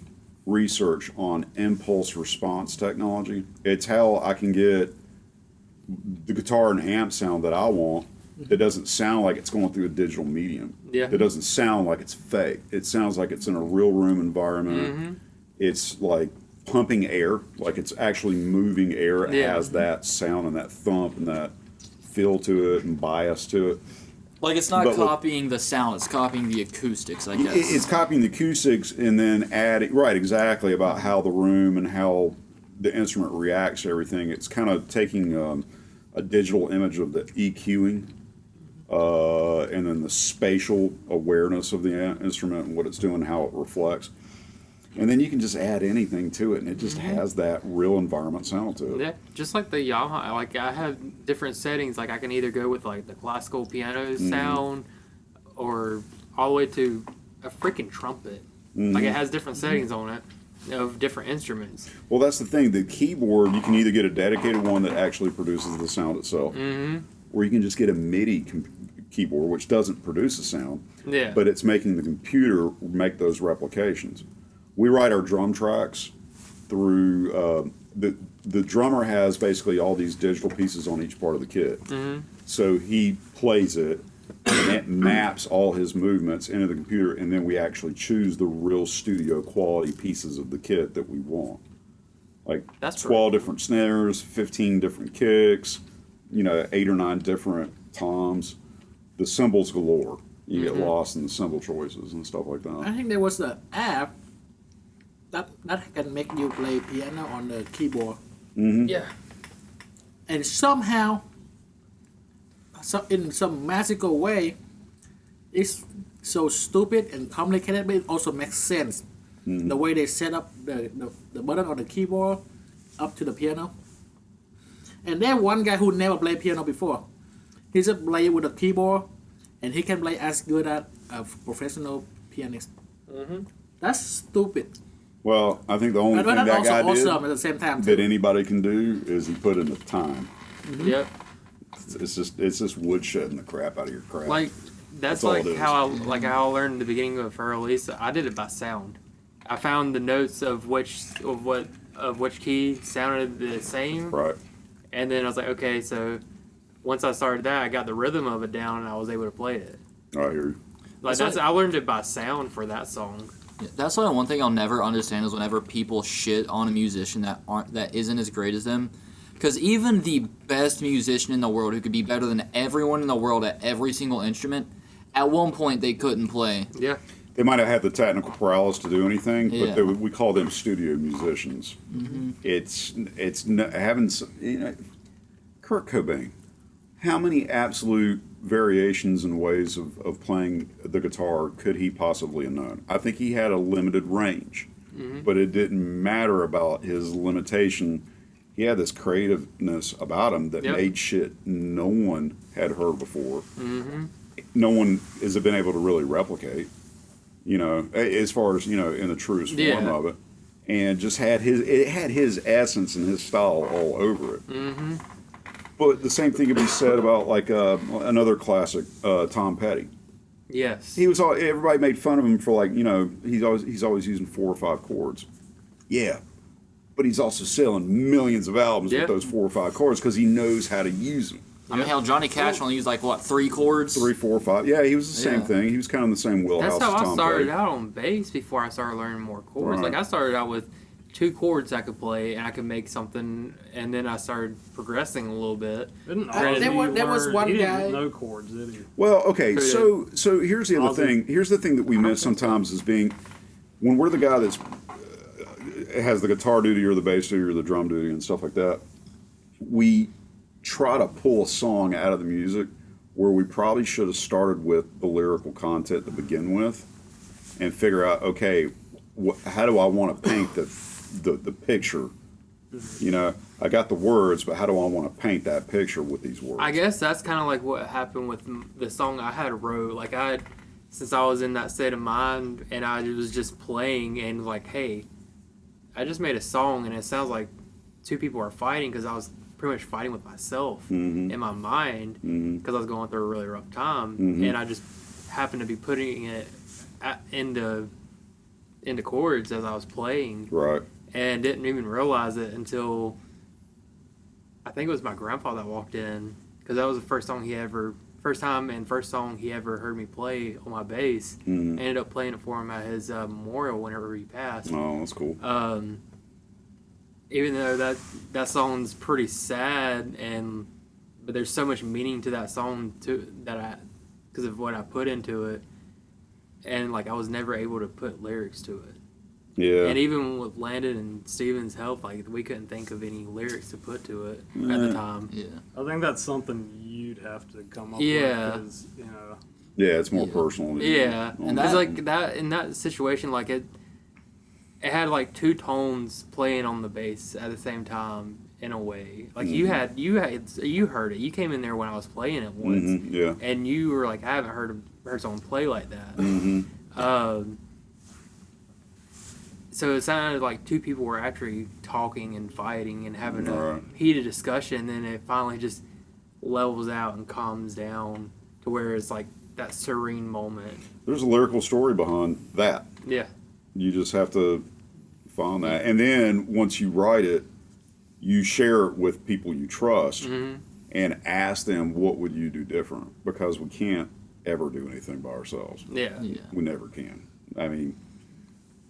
research on impulse response technology. It's how I can get the guitar and amp sound that I want. It doesn't sound like it's going through a digital medium. Yeah. It doesn't sound like it's fake. It sounds like it's in a real room environment. It's like pumping air, like it's actually moving air. It Yeah. has that sound and that thump and that feel to it and bias to it. Like, it's not But look- copying the sound, it's copying the acoustics, I guess. It's copying the acoustics and then adding, right, exactly, about how the room and how the instrument reacts to everything. It's kind of taking a digital image of the EQing and then the spatial awareness of the instrument and what it's doing, how it reflects. And then you can just add anything to it, and it just has that real environment sound to it. Yeah, just like the Yamaha, like I have different settings. Like I can either go with like the classical piano sound, or all the way to a freaking trumpet. Like it has different settings on it of different instruments. Well, that's the thing. The keyboard, you can either get a dedicated one that actually produces the sound itself, or you can just get a MIDI keyboard, which doesn't produce a sound, Yeah. but it's making the computer make those replications. We write our drum tracks through the drummer has basically all these digital pieces on each part of the kit. So he plays it, and it maps all his movements into the computer, and then we actually choose the real studio quality pieces of the kit that we want. Like That's 12 different snares, 15 different kicks, 8 or 9 different toms, the cymbals galore. You get lost in the cymbal choices and stuff like I that. think there was an app that can make you play piano on the keyboard, Yeah. and somehow, in some magical way, it's so stupid and complicated, but it also makes sense. The way they set up the button on the keyboard up to the piano. And there's one guy who never played piano before. He just play with a keyboard, and he can play as good as a professional pianist. That's stupid. Well, I think the only But thing that's that also guy did awesome at the same time that too. anybody can do is he put in the time. Yep. It's just woodshedding the crap out of your craft. Like that's all like it is. how I learned the beginning of her release. I did it by sound. I found the notes of which key sounded the same, Right. and then I was like, okay, so once I started that, I got the rhythm of it down, and I was able to play it. I hear you. Like I learned it by sound for that song. That's why one thing I'll never understand is whenever people shit on a musician that isn't as great as them. Because even the best musician in the world, who could be better than everyone in the world at every single instrument, at one point they couldn't play. Yeah. They might have had the technical prowess to do anything, but Yeah. we call them studio musicians. It's having Kurt Cobain. How many absolute variations and ways of playing the guitar could he possibly have known? I think he had a limited range, but it didn't matter about his limitation. He had this creativeness about him that made shit no one had heard before. No one has been able to really replicate, as far as, in the truest form of it. And just had his essence and his style all over it. But the same thing could be said about like another classic, Tom Petty. Yes. Everybody made fun of him for like, he's always using 4 or 5 chords. Yeah, but he's also selling millions of albums with those 4 or 5 chords because he knows how to use them. I mean, hell, Johnny Cash only used 3 chords? 3, 4, 5. Yeah, he was the same Yeah. thing. He was kind of in the same wheelhouse That's how as I Tom started Petty. out on bass before I started learning more chords. Right. Like I started out with 2 chords I could play and I could make something, and then I started progressing a little bit. Didn't Granted, there was one he guy. didn't no chords, did he? Well, okay, Who so here's the other Ozzy? thing. Here's the thing that we miss sometimes is being when we're the guy that's has the guitar duty or the bass duty or the drum duty and stuff like that. We try to pull a song out of the music where we probably should have started with the lyrical content to begin with, and figure out, okay, how do I want to paint the picture? I got the words, but how do I want to paint that picture with these words? I guess that's kind of like what happened with the song I had wrote. Like since I was in that state of mind and I was just playing and like, hey, I just made a song and it sounds like 2 people are fighting because I was pretty much fighting with myself in my mind because I was going through a really rough time and I just happened to be putting it into chords as I was playing. Right. And didn't even realize it until I think it was my grandpa that walked in because that was the first song he ever heard me play on my bass. I ended up playing it for him at his memorial whenever he passed. Oh, that's cool. Even though that song's pretty sad, but there's so much meaning to that song because of what I put into it, and like I was never able to put lyrics to it. Yeah. And even with Landon and Steven's help, like we couldn't think of any lyrics to put to it at the time. Yeah. I think that's something you'd have to come up Yeah. with. 'Cause, you know, Yeah, it's more personal. Yeah, On and that. that's like that in that situation, like it had like two tones playing on the bass at the same time in a way. Like you heard it. You came in there when I was playing it once, Yeah. and you were like, I haven't heard someone play like that. So it sounded like two people were actually talking and fighting and having a heated discussion. Then it finally just levels out and calms down to where it's like that serene moment. There's a lyrical story behind that. Yeah. You just have to find that. And then once you write it, you share it with people you trust and ask them, what would you do different? Because we can't ever do anything by ourselves. Yeah. Yeah. We never can. I mean,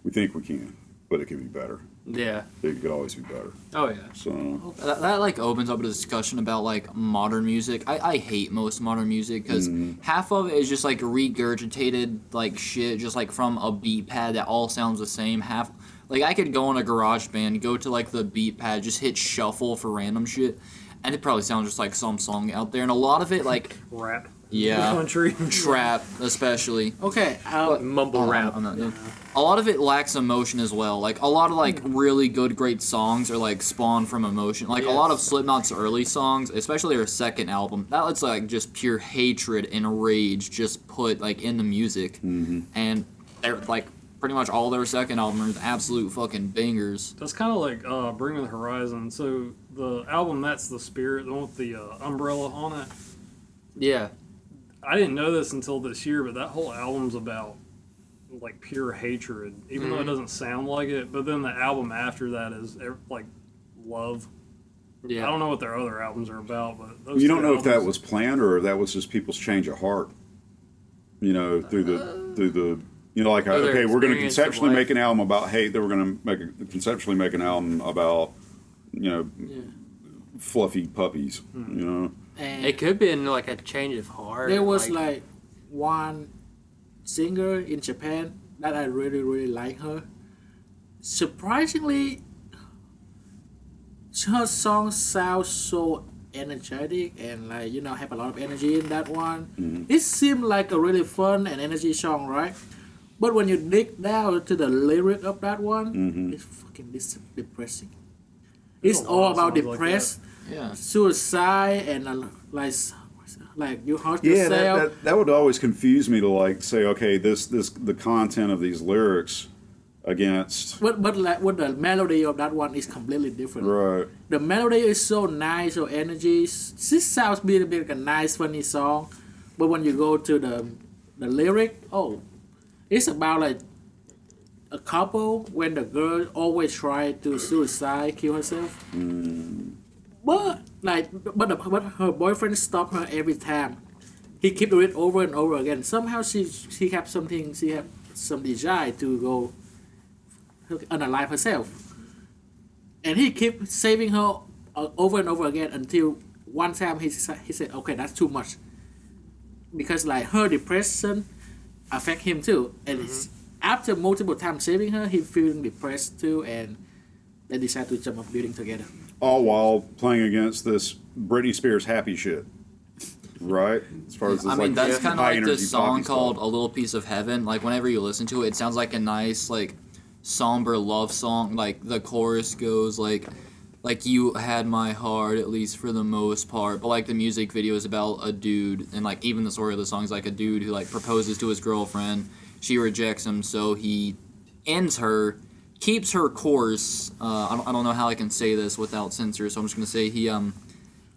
we think we can, but it could be better. Yeah. It could always be better. Oh yeah. So, That like opens up a discussion about like modern music. I hate most modern music because half of it is just like regurgitated like shit, just like from a beat pad that all sounds the same. Half like I could go on a garage band, go to like the beat pad, just hit shuffle for random shit, and it probably sounds just like some song out there. And a lot of it like rap. yeah, Country. trap especially. Okay. Mumble rap. I'm not done. A lot of it lacks emotion as well. Like a lot of like really good, great songs are like spawned from emotion. Like a lot of Slipknot's early songs, especially their second album, that's like just pure hatred and rage just put like in the music. And they're like pretty much all their second album is absolute fucking bangers. That's kind of like Bring Me the Horizon. So the album That's the Spirit, the one with the umbrella on it. Yeah. I didn't know this until this year, but that whole album's about like pure hatred, even though it doesn't sound like it. But then the album after that is like love. Yeah. I don't know what their other albums are about, but those you don't two know if that albums- was planned or if that was just people's change of heart. You know, through the you know, like Or their okay, we're going to experience of conceptually life. make an album about hate. Then we're going to conceptually make an album about you know fluffy puppies. You know, And It could be in like a change of heart. there was like one singer in Japan that I really really like her. Surprisingly, her songs sound so energetic and like have a lot of energy in that one. It seemed like a really fun and energy song, right? But when you dig down to the lyric of that one, it's fucking depressing. It's a lot all of about songs like depressed, Yeah. suicide, and like you hurt yeah, yourself. that would always confuse me to like say, okay, this the content of these lyrics against But like what the melody of that one is completely different. right. The melody is so nice, so energy. This sounds be like a nice, funny song, but when you go to the lyric, it's about like a couple when the girl always try to suicide, kill herself. But but her boyfriend stopped her every time. He keep doing it over and over again. Somehow she have some desire to go unalive herself, and he keep saving her over and over again until one time he said, okay, that's too much, because like her depression affect him too, and after multiple times saving her, he feeling depressed too, and they decide to jump up building together. All while playing against this Britney Spears happy shit, right? As far as this, I mean, like, that's kind of high like energy this song poppy called stuff. "A Little Piece of Heaven." Like whenever you listen to it, it sounds like a nice, like somber love song. Like the chorus goes like you had my heart at least for the most part. But like the music video is about a dude, and like even the story of the song is like a dude who like proposes to his girlfriend. She rejects him, so he ends her, keeps her corpse. I don't know how I can say this without censor, so I'm just gonna say he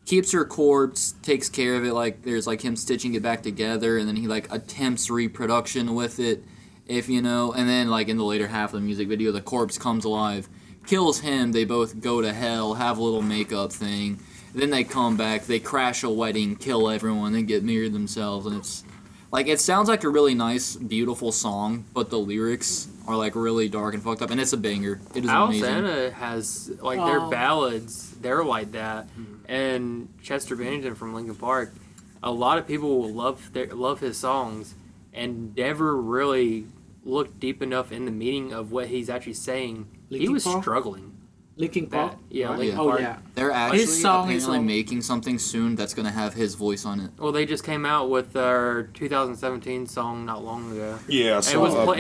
keeps her corpse, takes care of it, like there's like him stitching it back together, and then he like attempts reproduction with it, if you know, and then like in the later half of the music video, the corpse comes alive, kills him, they both go to hell, have a little makeup thing, then they come back, they crash a wedding, kill everyone, then get married themselves, and it's like, it sounds like a really nice, beautiful song, but the lyrics are like really dark and fucked up, and it's a banger. It is amazing. Alsana has like their ballads. They're like that, and Chester Bennington from Linkin Park. A lot of people will love his songs, and never really looked deep enough in the meaning of what he's actually saying. He Linkin was Park? struggling. Linkin Park. Yeah, right? Linkin Oh Park. yeah. They're actually His song is apparently on- making something soon that's gonna have his voice on it. Well, they just came out with their 2017 song not long ago. Yeah, It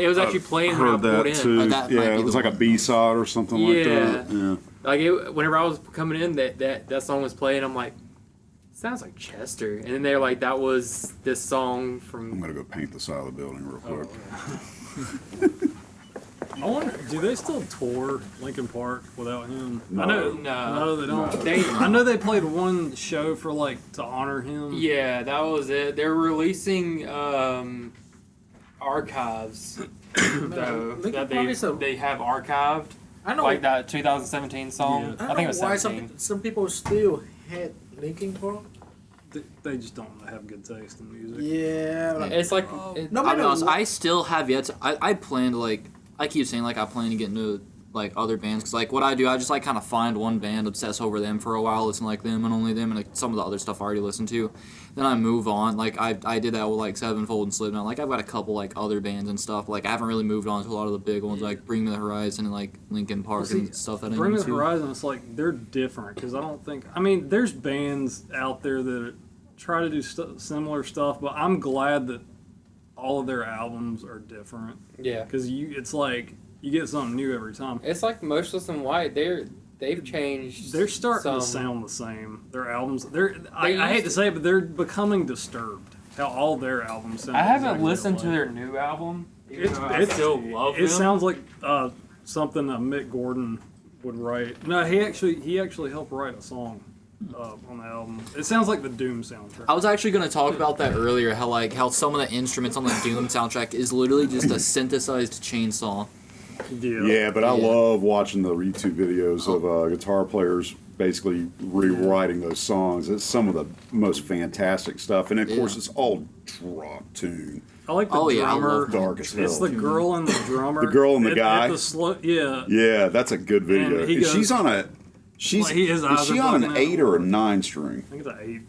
was actually playing when I heard pulled that in. too. That might Yeah, be it was the like a one. B-side or something like that. Yeah. Like whenever I was coming in, that song was playing. I'm like, sounds like Chester, and then they're like, that was this song I'm from. gonna go paint the side of the building real quick. I wonder, do they still tour Linkin Park without him? No. I know, No. they don't. They- I know they played one show for like to honor him. Yeah, that was it. They're releasing archives though Linkin that Park is a- they have archived, I know. like that 2017 song. Yeah. I I don't think it was know why 17. some people still hate Linkin Park. They just don't have good taste in music. Yeah. Like, It's like no I'll matter be honest, what- I still have yet to. I plan to like. I keep saying like I plan to get into like other bands because like what I do, I just like kind of find one band, obsess over them for a while, listen to, like them and only them, and like, some of the other stuff I already listened to. Then I move on. Like I did that with like Sevenfold and Slipknot. Like I've got a couple like other bands and stuff. Like I haven't really moved on to a lot of the big ones like Bring Me the Horizon and like Linkin Park See, and stuff that I Bring Me the into. Horizon, it's like they're different because I don't think. I mean, there's bands out there that try to do similar stuff, but I'm glad that all of their albums are different yeah, because it's like you get something new every time. it's like Motionless in White. They've changed. They're starting to some- sound the same. Their albums, I used hate to to- say it, but they're becoming disturbed. How all their albums sound. I haven't exactly listened to alike. their new album. Even though I It's- still love It them. sounds like something that Mick Gordon would write. No, he actually helped write a song on the album. It sounds like the Doom soundtrack. I was actually going to talk about that earlier. How some of the instruments on the Doom soundtrack is literally just a synthesized chainsaw. Yeah, but I Yeah. love watching the YouTube videos of guitar players basically rewriting those songs. It's some of the most fantastic stuff, and of course, it's all drop tune. I like the Oh, yeah, I drummer. love Dark as hell. It's the girl and the drummer. The girl and the At guy. the yeah. Yeah, that's a good video. And he And goes- she's on a. She's Like, his is eyes she are on an bugging out. 8 or a 9 string? I think it's an 8.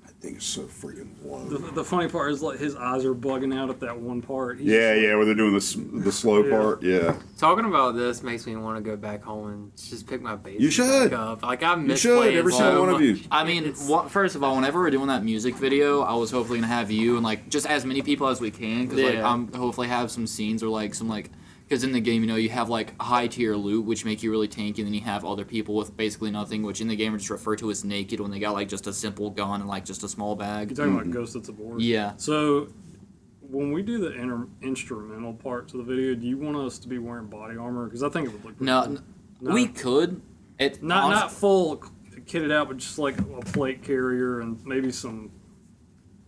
I think it's so freaking low. The funny part is like his eyes are bugging out at that one part. He's Yeah, just yeah, where they're doing the slow Yeah. part. Yeah, Talking about this makes me want to go back home and just pick my bass. You should. back up. Like I you miss should. playing Every so single one of much. you. I mean, first of all, whenever we're doing that music video, I was hopefully gonna have you and like just as many people as we can, because like Yeah. I'm hopefully have some scenes or like some like, because in the game you have like high tier loot which make you really tanky, and then you have other people with basically nothing, which in the game are just referred to as naked when they got like just a simple gun and like just a small You're bag. talking about Ghost That's Aboard. Yeah. So when we do the instrumental parts of the video, do you want us to be wearing body armor? Because I think it would look pretty No, cool. we could. It Not full kitted out, but just like a plate carrier and maybe some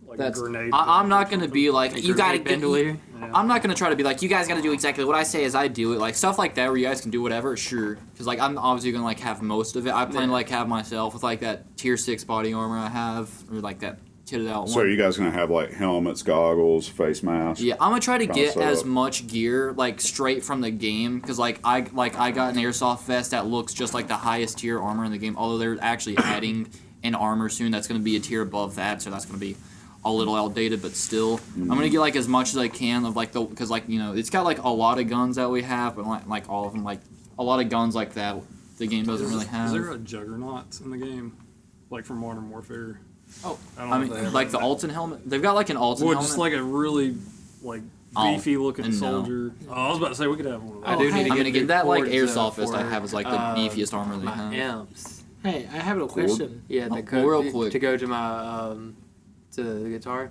like That's. grenade. I'm not or gonna something. be like you gotta get. bandolier. Yeah. I'm not gonna try to be like you guys gotta do exactly what I say as I do it. Like stuff like that where you guys can do whatever, sure. Because like I'm obviously gonna like have most of it. I plan to like have myself with like that tier 6 body armor I have, or like that kitted out So one. are you guys gonna have like helmets, goggles, face masks? Yeah, I'm gonna try to Kinda get set as up. much gear like straight from the game because like I got an airsoft vest that looks just like the highest tier armor in the game. Although they're actually adding an armor soon that's gonna be a tier above that, so that's gonna be a little outdated, but still, I'm gonna get like as much as I can of like because like it's got like a lot of guns that we have, but like all of them like a lot of guns like that the game doesn't really have. Is there a juggernaut in the game, like from Modern Warfare? Oh, don't I know if they mean have like the that. Alton helmet. They've got like an Alton Well, helmet. just like a really like Oh, beefy looking no. soldier. Oh, I was about to say we could have one of those. I do need to I'm get gonna get that like cords, airsoft vest I for, have is like the beefiest armor they my have. amps. Hey, I have a question. Yeah, Oh, well, real quick. to go to my to the guitar.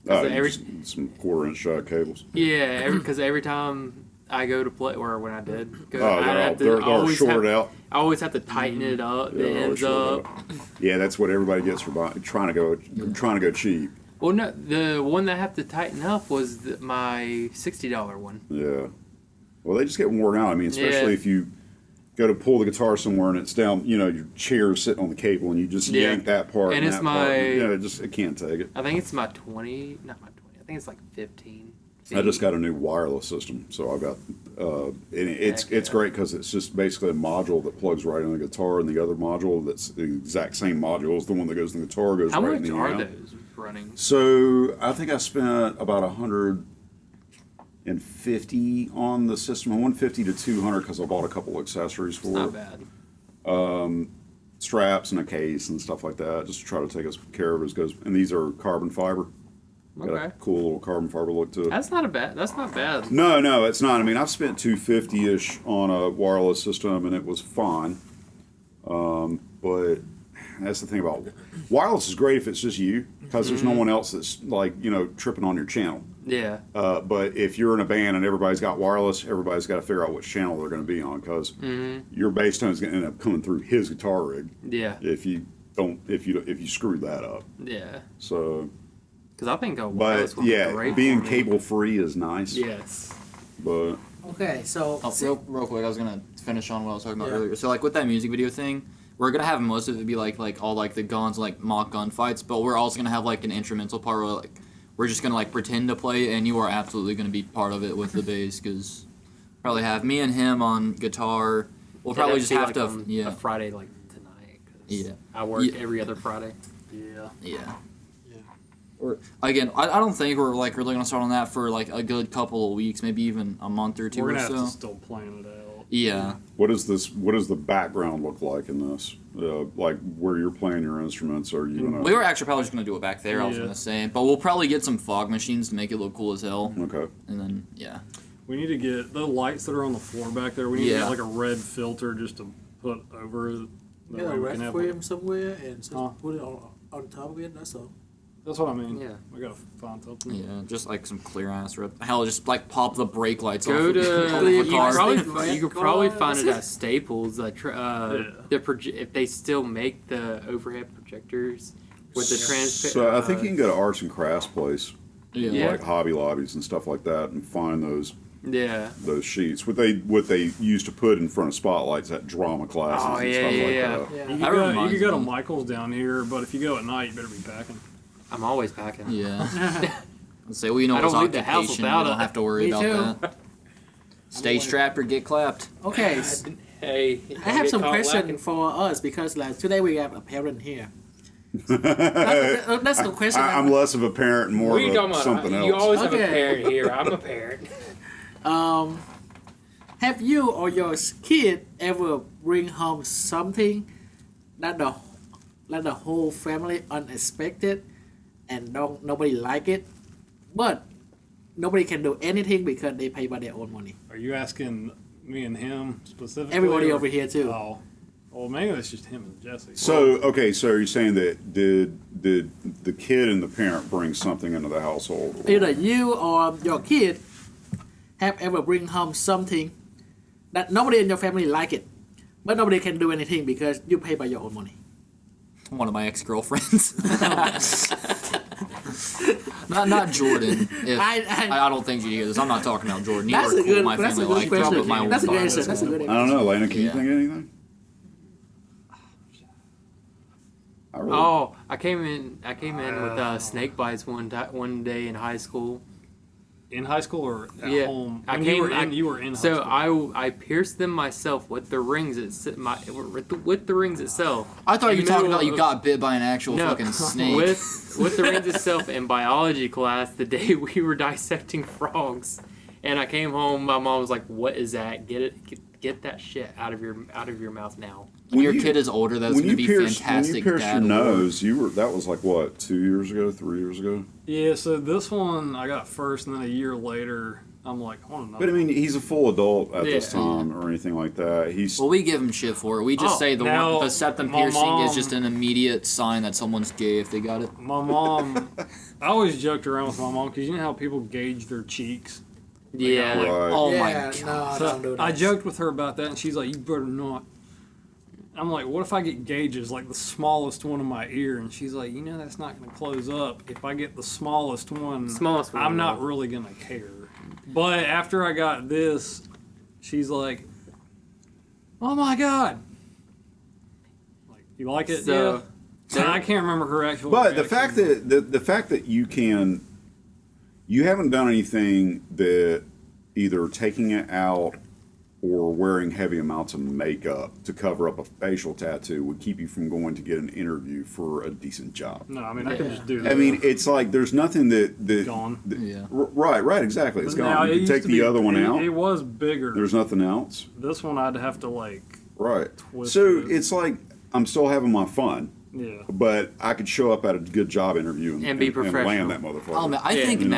Oh, Every- some 1/4-inch shot cables. Yeah, because every time I go to play, or when I did, go, Oh, I have to they're always shorted have, out. I always have to tighten it up, Yeah, the they're ends shorted up. out. Yeah, that's what everybody gets for trying to go cheap. Well, no, the one that I have to tighten up was my $60 one. Yeah. Well, they just get worn out. I mean, especially Yeah. if you go to pull the guitar somewhere and it's down, your chair's sitting on the cable and you just Yeah. yank that part And it's that part. my- it can't take it. I think it's my 20, not my 20. I think it's like 15. I just got a new wireless system, so I got and it's Heck yeah. great because it's just basically a module that plugs right in the guitar, and the other module that's the exact same module as the one that goes in the guitar goes How right in much the are amp. those running? So I think I spent about $100 $150 on the system, $150 to $200 because I bought a couple accessories for Not it. bad. Straps and a case and stuff like that, just to try to take us care of it as goes. And these are carbon fiber. Got Okay. a cool little carbon fiber look to it. That's not bad. No, it's not. I mean, I've spent $250-ish on a wireless system, and it was fine. But that's the thing about wireless is great if it's just you, because there's no one else that's like tripping on your channel. Yeah. But if you're in a band and everybody's got wireless, everybody's got to figure out which channel they're going to be on, because your bass tone is going to end up coming through his guitar rig Yeah. if you screw that up. Yeah. So, Because I think a but wireless would be yeah, great being for me. cable free is nice. Yes. But Okay, so Oh, real quick, I was gonna finish on what I was talking about Yeah. earlier. So like with that music video thing, we're gonna have most of it be like all like the guns, like mock gunfights, but we're also gonna have like an instrumental part where like we're just gonna like pretend to play, and you are absolutely gonna be part of it with the bass, because probably have me and him on guitar. We'll probably just have to a Friday like tonight. 'Cause Yeah. I work Yeah. every other Friday. Yeah. yeah. Yeah. Or again, I don't think we're like really gonna start on that for like a good couple of weeks, maybe even a month or 2 We're or gonna so. have to still plan it out. Yeah. what does the background look like in this? Like where you're playing your instruments? Are you gonna? We were actually probably just gonna do it back there. I was Yeah. gonna say, but we'll probably get some fog machines to make it look cool as hell, Okay. and then yeah. We need to get the lights that are on the floor back there. We need to Yeah. get like a red filter just to put over it. That get way a we red can have frame somewhere and just Huh? put it on top of it. That's all. That's what I mean. Yeah. We gotta find something. Yeah, just like some clear ass red. Hell, just like pop the brake lights Go off. to of you the could car. probably find it at Staples. Yeah. If they still make the overhead projectors with the transparent. So I think you can go to arts and crafts place, Yeah. like Hobby Lobbies and stuff like that, and find those Yeah. sheets. What they used to put in front of spotlights at drama classes Oh, and yeah, stuff yeah, like yeah. that. You Yeah. can, That go, you reminds can go to me. Michael's down here, but if you go at night, you better be packing. I'm always packing. Yeah. Let's say we know I his don't leave the house occupation. We without don't it. have to worry Me about too. that. Stay strapped or get clapped. Okay, Hey, I have some question for us because like today we have a parent here. That's the question. I'm less of a parent and more What are you of talking a about? something You else. always have a Okay. parent here. I'm a parent. Have you or your kid ever bring home something that the whole family unexpected and nobody like it, but nobody can do anything because they pay by their own money? Are you asking me and him specifically? Everybody or- over here too. Oh. Well, maybe it's just him and Jesse. So okay, so you're saying that did the kid and the parent bring something into the household? Either you or your kid have ever bring home something that nobody in your family like it, but nobody can do anything because you pay by your own money. One of my ex-girlfriends. not Jordan. If, I don't think you hear this. I'm not talking about Jordan. You That's were a cool. good. My That's a family good liked her, question. but my That's a good own answer. family That's a good I answer. don't know, Lena. Can you Yeah. think of anything? I really, Oh, I came in with snake bites one day in high school. in high school or at Yeah, home? I When came. you were in high So school. I pierced them myself with the rings. With the rings itself. I thought In you were the talking middle about you of- got bit by an actual fucking snake. With the rings itself in biology class, the day we were dissecting frogs, and I came home, my mom was like, "What is that? Get that shit out of your mouth now." when your you- kid is older, that's when going to you be pierced fantastic. your dad award. nose, that was like what, 2 years ago, 3 years ago? Yeah, so this one I got first, and then a year later, I'm like, I want another. But I mean, he's a full adult at this Yeah. time, or anything like that. He's Well, we give him shit for it. We just Oh, say now, the septum my piercing is mom- just an immediate sign that someone's gay if they got it. My mom, I always joked around with my mom because you know how people gauge their cheeks. Yeah. right. Oh yeah, my god. no, So don't do that. I joked with her about that, and she's like, "You better not." I'm like, "What if I get gauges like the smallest one in my ear?" And she's like, "You know that's not going to close up. If I get the smallest one, Smallest one, I'm not yeah. really going to care." But after I got this, she's like, "Oh my god!" Like, you like it? So- yeah. So I can't remember her actual. But the reaction. fact that the fact that you haven't done anything that either taking it out or wearing heavy amounts of makeup to cover up a facial tattoo would keep you from going to get an interview for a decent job. No, I mean I can just do that. I mean, it's like there's nothing that Gone. Yeah. Right, exactly. It's But now, gone. You it can used take to the be- other one out. It was bigger. There's nothing else. This one I'd have to like, Right. Twist So it. it's like I'm still having my fun, yeah. but I could show up at a good job interview And be and professional. land that motherfucker. Oh man, I Yeah. think You know?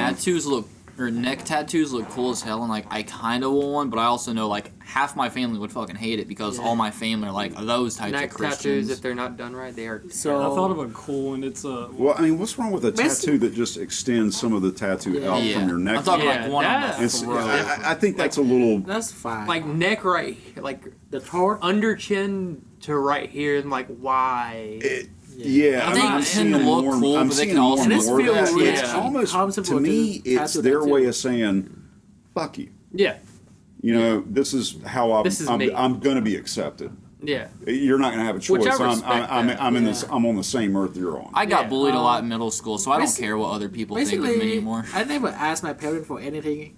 neck tattoos look cool as hell, and like I kind of want one, but I also know like half my family would fucking hate it because all my family are like those types Neck of Christians. tattoos, if they're not done right, they are. So I thought of a cool one. It's a Well, I mean, what's wrong with a Basically- tattoo that just extends some of the tattoo out yeah, from your neck? I'm talking Yeah, like one that- on the It's- throat. I think that's a little. that's fine. Like neck right, like the throat. under chin to right here. I'm like, why? Yeah, I think I'm it seeing can look more. cool, I'm but they seeing can also more look and more of really that. It's almost comfortable to me, to it's tattoo their that way too. of saying, "Fuck you." Yeah, You know, this is how This is I'm me. going to be accepted. yeah. You're not going to have a choice. Which I I'm respect that. I'm in this. I'm on the same earth you're on. I got Yeah. bullied a lot in middle school, so I don't basi- care what other people think of me Basically, anymore. I never asked my parents for anything,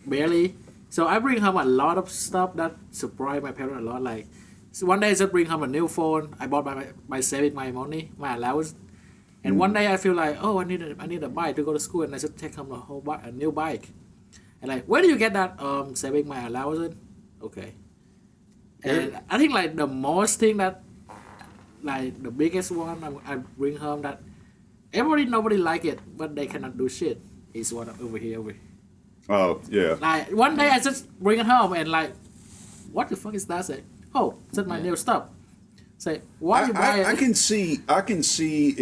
barely. So I bring home a lot of stuff that surprised my parents a lot. Like, so one day I just bring home a new phone. I bought my saving my money, my allowance. And one day I feel like, oh, I need a bike to go to school, and I just take home a new bike. And like, where do you get that? Saving my allowance. In? Okay. And I think like the most thing that, like the biggest one I bring home that nobody like it, but they cannot do shit. Is one over here. Oh yeah. Like one day I just bring it home and like, what the fuck is that? Say, oh, that's my new stuff. Say, why you buy it? I can see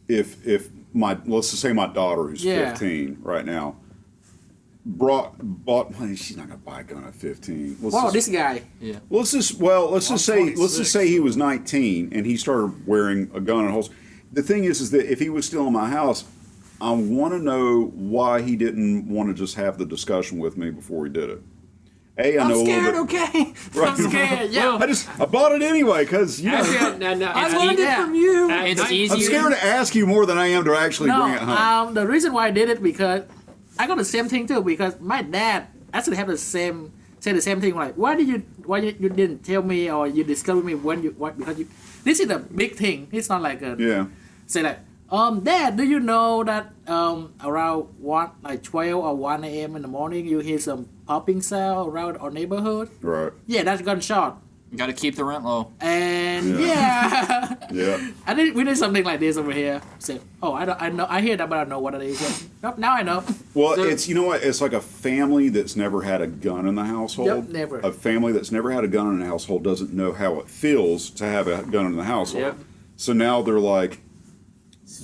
if my, let's just say my daughter who's Yeah. 15 right now bought well, she's not gonna buy a gun at 15. Wow, this guy. Let's just say he was 19 and he started wearing a gun and holster. The thing is that if he was still in my house, I want to know why he didn't want to just have the discussion with me before he did it. I I'm know scared, a little bit. okay? Right. I'm scared, yeah. I bought it anyway because you know. I learned it from you. It's I'm easier. scared to ask you more than I am to actually No, bring it home. the reason why I did it because I got the same thing too. Because my dad actually have the same thing. Like, why you didn't tell me or you discovered me when because you. This is a big thing. It's not like a Yeah. say like, Dad, do you know that around 12 or 1 a.m. in the morning you hear some popping sound around our neighborhood? Right. Yeah, that's gunshot. You got to keep the rent low. And Yeah. yeah, Yeah. we did something like this over here. Say, I hear that, but I don't know what it is. Nope, now I know. Well, So- it's, you know what? It's like a family that's never had a gun in the household. Yep, never. A family that's never had a gun in the household doesn't know how it feels to have a gun in the household. Yep. So now they're like,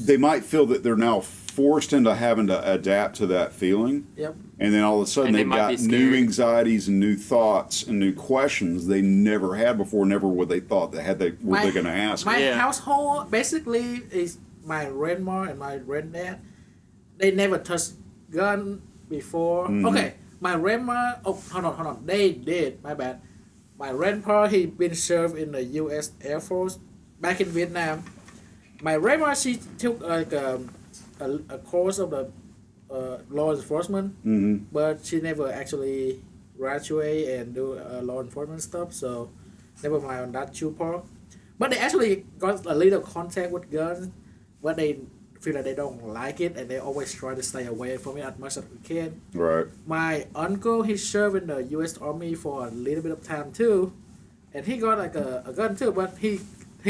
they might feel that they're now forced into having to adapt to that feeling. Yep. And then all of a sudden And they they've might got be new scared. anxieties and new thoughts and new questions they never had before. Never would they thought were they going to ask. My Yeah. household basically is my grandma and my granddad. They never touched gun before. Mhm. Okay, my grandma. Oh, hold on. They did. My bad. My grandpa he been served in the U.S. Air Force back in Vietnam. My grandma she took like a course of the law enforcement, Mm-hmm. but she never actually graduate and do law enforcement stuff. So never mind on that too part. But they actually got a little contact with guns, but they feel that they don't like it and they always try to stay away from it as much as we can. Right. My uncle he served in the U.S. Army for a little bit of time too, and he got like a gun too, but he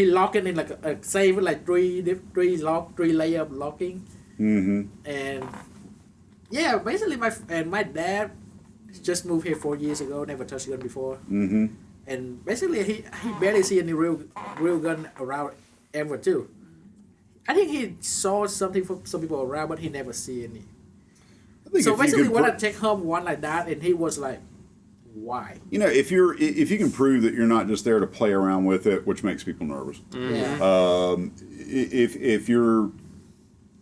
locked it in like a safe with like three layer of locking. Mm-hmm. And yeah, basically my dad just moved here 4 years ago, never touched a gun before. Mm-hmm. And basically he barely see any real gun around ever too. I think he saw something from some people around, but he never see any. I think So if you basically could when I pr- take home one like that, and he was like, why? you know, if you can prove that you're not just there to play around with it, which makes people nervous. Yeah.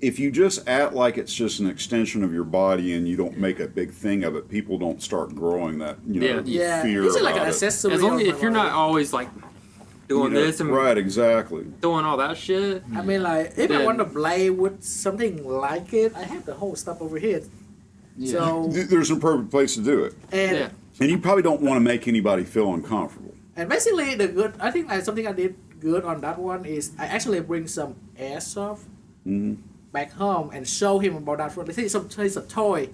If you just act like it's just an extension of your body and you don't make a big thing of it, people don't start growing that Yeah. fear It's like about an it. accessory. As long of as my if you're not life. always like doing You know, this and right, exactly. doing all that shit. I mean, like, if I Yeah. want to play with something like it, I have the whole stuff over here. Yeah. So, There's an appropriate place to do it. and Yeah. And you probably don't want to make anybody feel uncomfortable. And basically, I think something I did good on that one is I actually bring some airsoft back home and show him about that one. It's a toy.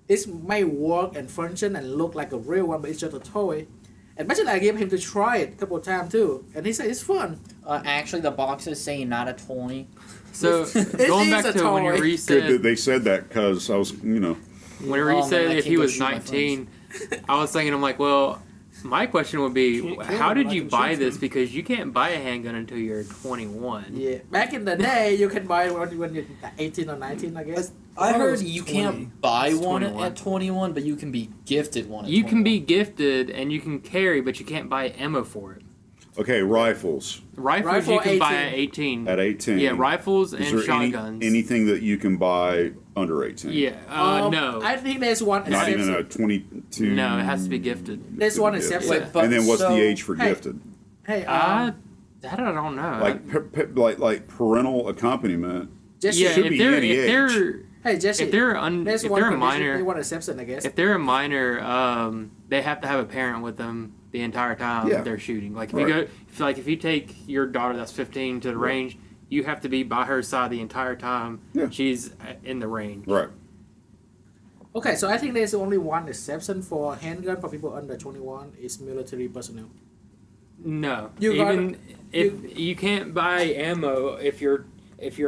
It may work and function and look like a real one, but it's just a toy. And basically, I gave him to try it a couple of times too, and he said it's fun. Actually, the box is saying not a toy. So going back is a to whenever toy. you Good said that they said that because I was, whenever Oh, you man, said I if can't he go was shoot my 19, I was thinking, I'm like, well, my question would be, Can't kill how him, did I you can buy shoot this? him. Because you can't buy a handgun until you're 21. Yeah, back in the day, you can buy one when you're 18 or 19, I guess. I thought it heard was you 20. can't buy It's one 21. at 21, but you can be gifted one at You 21. can be gifted and you can carry, but you can't buy ammo for it. okay, rifles Rifles Rifle you can buy 18. at 18. at 18. Yeah, rifles Is and there shotguns. anything that you can buy under 18? Yeah, no. I think there's one Not even exception. a 22. No, it has to be gifted. There's one exception. Wait, but And then what's so- the age for Hey. gifted? Hey, That I don't know. Like parental accompaniment. Jesse. yeah, should if be they're any if they're Hey, Jesse. if they're there's if one they're a condition, minor one exception, I guess. if they're a minor, they have to have a parent with them the entire time Yeah. they're shooting. Like if Right. you go, if you take your daughter that's 15 to the range, you have to be by her side the entire time Yeah. she's in the range. Right. Okay, so I think there's only one exception for handgun for people under 21 is military personnel. No, You even if you can't buy ammo if you're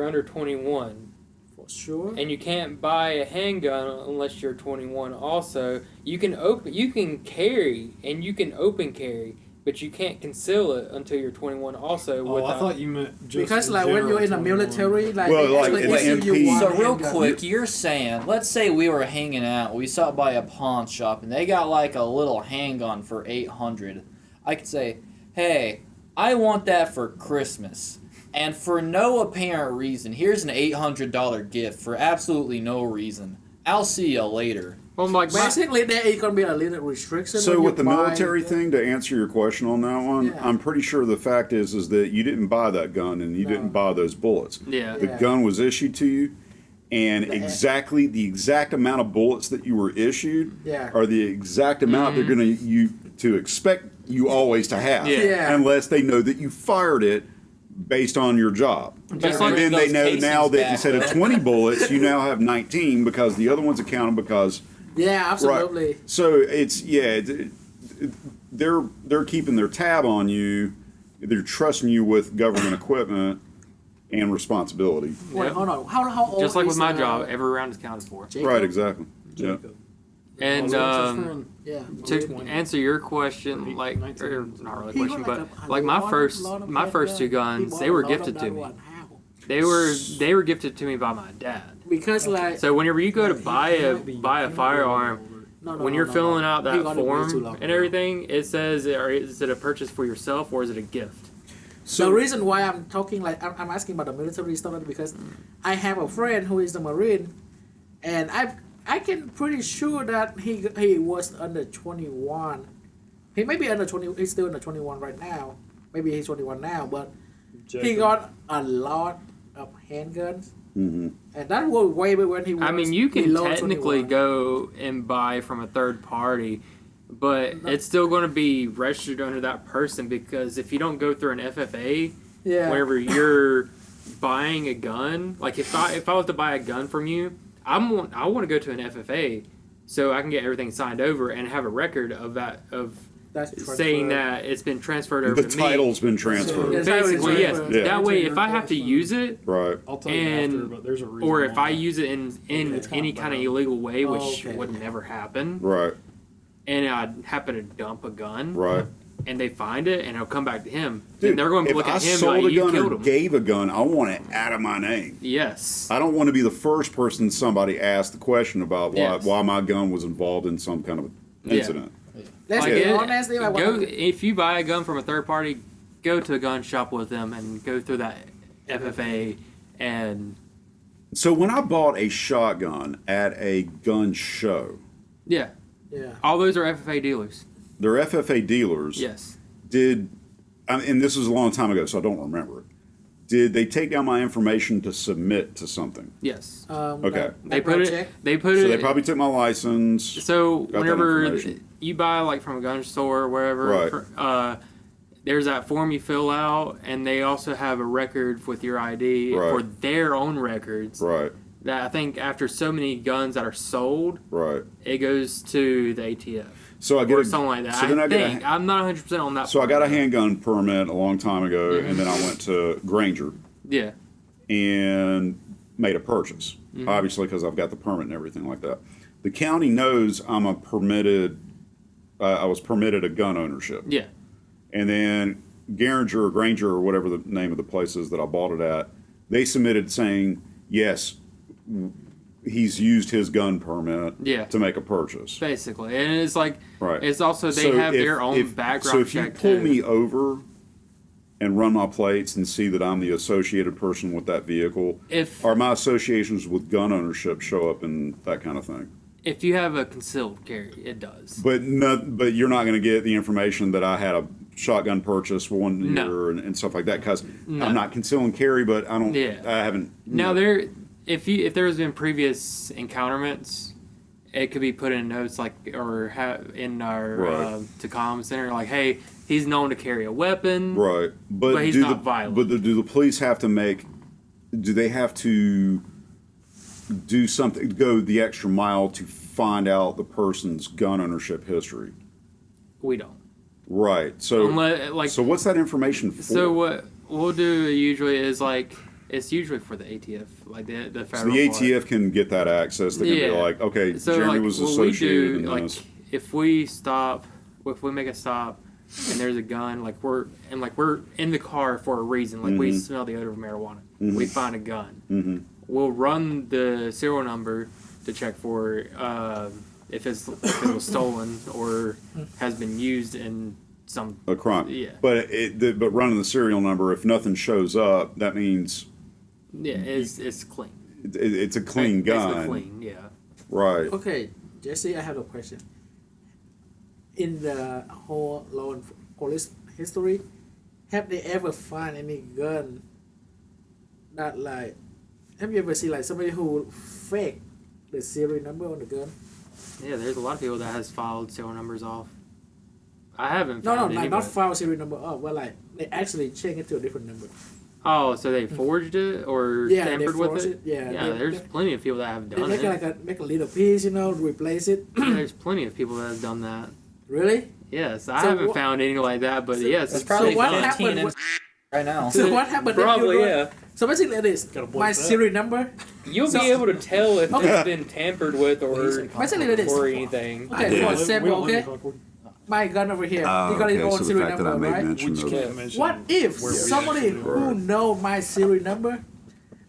under 21. For sure. And you can't buy a handgun unless you're 21. Also, you can carry and you can open carry, but you can't conceal it until you're 21. Also, Oh, I thought you meant just Because in like when general, you're in the 21. military, like Well, they like actually in the issue you MP one So real handgun. quick, you're saying, let's say we were hanging out, we stopped by a pawn shop, and they got like a little handgun for $800. I could say, hey, I want that for Christmas, and for no apparent reason, here's an $800 gift for absolutely no reason. I'll see you later. well, like Basically, there is gonna be a little restriction. So when with you the buy military thing, to answer your question on that one, Yeah. I'm pretty sure the fact is that you didn't buy that gun and you No. didn't buy those bullets. yeah. The Yeah. gun was issued to you, and the exact amount of bullets that you were issued Yeah. are the exact amount they're going to expect you always to have, Yeah. Yeah. unless they know that you fired it based on your job. Just And like then they those know casings now that back. instead of 20 bullets, you now have 19 because the other ones are counted because Yeah, absolutely. right. So it's they're keeping their tab on you. They're trusting you with government equipment and responsibility. Wait, Yep. hold on. How old? Just like is, with my job, every round is counted for. Jacob? Right, exactly. Yeah. Jacob. And Oh, that's his friend. Yeah. to answer your question, like, 19. or not really a He question, got but a like my lot first of my first two handgun. He guns, bought they a were lot of gifted that to me. one. How? They were gifted to me by my dad. Because like So whenever you go to He buy might be- a he might be firearm, older. no, when you're filling out He that got it way too form long and ago. everything, it says, or is it a purchase for yourself or is it a gift? The reason why I'm talking like I'm asking about the military stuff is because I have a friend who is a Marine, and I can pretty sure that he was under 21. He may be under 20. He's still under 21 right now. Maybe he's 21 now, but he Jacob. got a lot of handguns, hmm and that was way back when he was. I mean, you can below technically 21. go and buy from a third party, but it's still going to be registered under that person because if you don't go through an FFA, Yeah. whenever you're buying a gun, like if I was to buy a gun from you, I want to go to an FFA so I can get everything signed over and have a record of that That's saying transferred. that it's been transferred over The to me. title's been transferred. Yeah. Basically, yes. Yeah. That way, if I have to use it, Right. I'll tell you and- after, but there's a reason. or if why. I use it in it's any kinda kind of bad. illegal way, which Oh, okay. would never happen, Right. and I happen to dump a gun, Right. and they find it, and it'll come back to him, Dude, then they're going to if look I at him and sold be like, a you gun killed or him. gave a gun, I want it out of my name. Yes. I don't want to be the first person somebody asked the question about Yes. why my gun was involved in some kind of Yeah. incident. Let's Like be it- honest. If I go want if you buy a gun from a third party, go to a gun shop with them and go through that FFA and So when I bought a shotgun at a gun show, yeah, yeah. all those are FFA dealers. their FFA dealers Yes. and this was a long time ago, so I don't remember it. Did they take down my information to submit to something? Yes. Okay. They put it. check. They put So it. they probably took my license. So got that whenever information. you buy like from a gun store or wherever, there's that form you fill out, and they also have a record with your ID Right. for their own records. Right. That I think after so many guns that are sold, Right. it goes to the ATF So I get or a, something like that. So then I get think I'm not 100% on that. so I part, got a though. handgun permit a long time ago, and then I went to Granger Yeah. and made a purchase. Obviously, because I've got the permit and everything like that. The county knows I'm a permitted. I was permitted a gun ownership. Yeah. And then Granger or whatever the name of the place is that I bought it at, they submitted saying, yes, he's used his gun permit Yeah. to make a purchase. Basically, and it's like Right. it's also they So have if- their own if- background So if you check pull too. me over and run my plates and see that I'm the associated person with that vehicle, If are my associations with gun ownership show up in that kind of thing? if you have a concealed carry, it does. But but you're not going to get the information that I had a shotgun purchase one No. year and stuff like that because No. I'm not concealing carry, but I don't. Yeah. I haven't. Now if there has been previous encounterments, it could be put in notes like or in our Right. Tacoma Center like, hey, he's known to carry a weapon. Right, but he's do not the violent. but do the police have to make? Do they have to do something? Go the extra mile to find out the person's gun ownership history? We don't. Right. So Unless, like so what's that information for? so what we'll do usually is like it's usually for the ATF, like the So federal. the part. ATF can get that access. They can be Yeah. like, okay, So Jeremy like was what we associated do, in like this. if we make a stop, and there's a gun, like we're in the car for a reason, like we smell the odor of marijuana, we find a gun, we'll run the serial number to check for if it was stolen or has been used in some A crime. Yeah. But but running the serial number, if nothing shows up, that means yeah, it's clean. it's a clean Basically gun. clean, yeah. Right. Okay, Jesse, I have a question. In the whole law and police history, have they ever found any gun that like? Have you ever seen like somebody who fake the serial number on the gun? Yeah, there's a lot of people that has filed serial numbers off. I haven't No, found like any, not but- file serial number off, but like they actually change it to a different number. Oh, so they forged it or Yeah, they tampered with forged it? it, yeah, Yeah, they- there's they- plenty of people that have They done make it. it like make a little piece, replace it. Yeah, there's plenty of people that have done that. Really? Yes, I So haven't what- found any like that, but yes, It's it's probably what done. happened? and right now. So what happened? if Probably, you go- yeah. So basically, it is Gotta believe my that. serial number. You'll So- be able to tell if Okay. it's been tampered with or Basically, it is. anything. Okay, Yeah. for example, okay, my gun over here. Ah, you got his okay, own so the serial fact that I number, made right? mention We of can't mention What if where we somebody actually who were. know my serial number,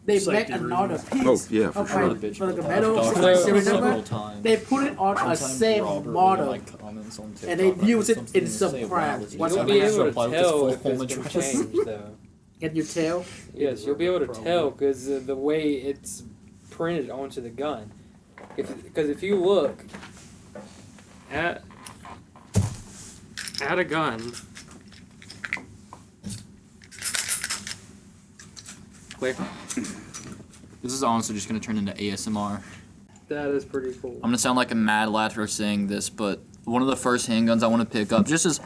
they Safety make another reasons. piece Oh, yeah, for of sure. my like a metal of my serial number, they put it on a same model, and they use it in some crime. What's You'll the be matter? able to tell if it's been changed, though. Can you tell? Yes, you'll be able to tell because the way it's printed onto the gun. Because if you look at a gun, clear. This is honestly just gonna turn into ASMR. That is pretty cool. I'm gonna sound like a mad lad for saying this, but one of the first handguns I want to pick up, just as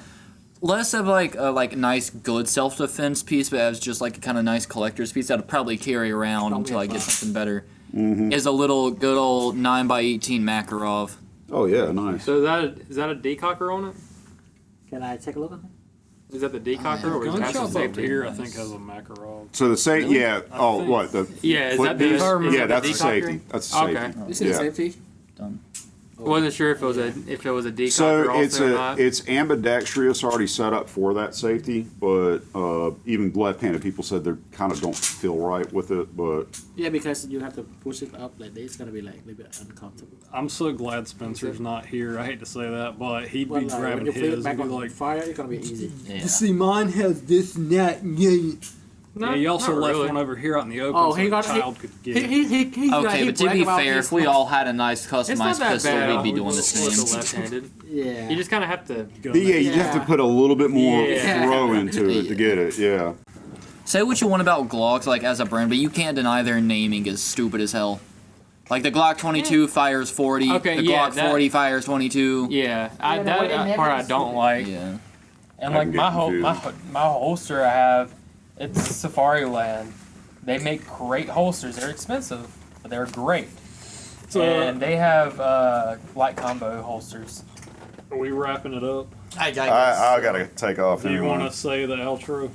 less of like a nice good self-defense piece, but as just like a kind of nice collector's piece that I'd probably carry around until I get something better, is a little good old 9x18 Makarov. Oh yeah, nice. So is that a decocker on it? Can I take a look at it? Is that the decocker or is Gun that the shop up safety? here, I think, has a Makarov. So the safety, yeah. I Oh, think- what the? Yeah, is flip that the piece? is Yeah, that that's the a decocker? safety. That's a Okay. safety. You see the Yeah. safety? Done. I wasn't sure if it was a decocker So also or not. it's ambidextrous already set up for that safety, but even left-handed people said they kind of don't feel right with it. But Yeah, because you have to push it up like this. It's gonna be like a little bit uncomfortable. I'm so glad Spencer's not here. I hate to say that, but he'd But be like, when grabbing you flip it his back and be on like, fire, it's gonna be easy. Yeah. see, mine has this and that. Yeah. No, You also not left really. one over here out in the open Oh, so he a got child could get it. he Okay, but to brag be about fair, his if we stuff. all had a nice It's not customized that pistol, bad we'd be doing the with the same. left-handed. Yeah. You just kind of have to. Go yeah, next. you have to put a little bit more Yeah. throw into it to get it. Yeah. Say what you want about Glocks, like, as a brand, but you can't deny their naming is stupid as hell. Like, the Glock 22 fires 40, Okay, the yeah, Glock that- 40 fires 22. Yeah, Yeah, the way they that name part it I is don't stupid. like. Yeah. And I like can my get whole confused. my holster I have, it's Safari Land. They make great holsters. They're expensive, but they're great. And they have light combo holsters. Are we wrapping it up? I guess. I gotta take off. Do you anyway. want to say the outro?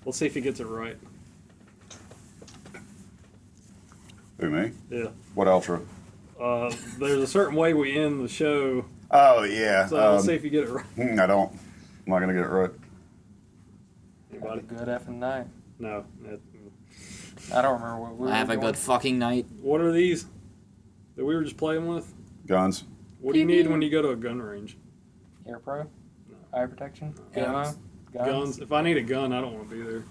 Let's see if he gets it right. Who, me? Yeah. What ultra? There's a certain way we end the show, Oh yeah. so let's see if you get it right. I don't. I'm not gonna get it right. Anybody? Good effing night. No. I don't remember what we were Have a doing. good fucking night. What are these that we were just playing with? Guns. What do you need when you go to a gun range? Air Pro, eye protection, Guns. ammo, Guns. If I need a gun, I don't want to be there.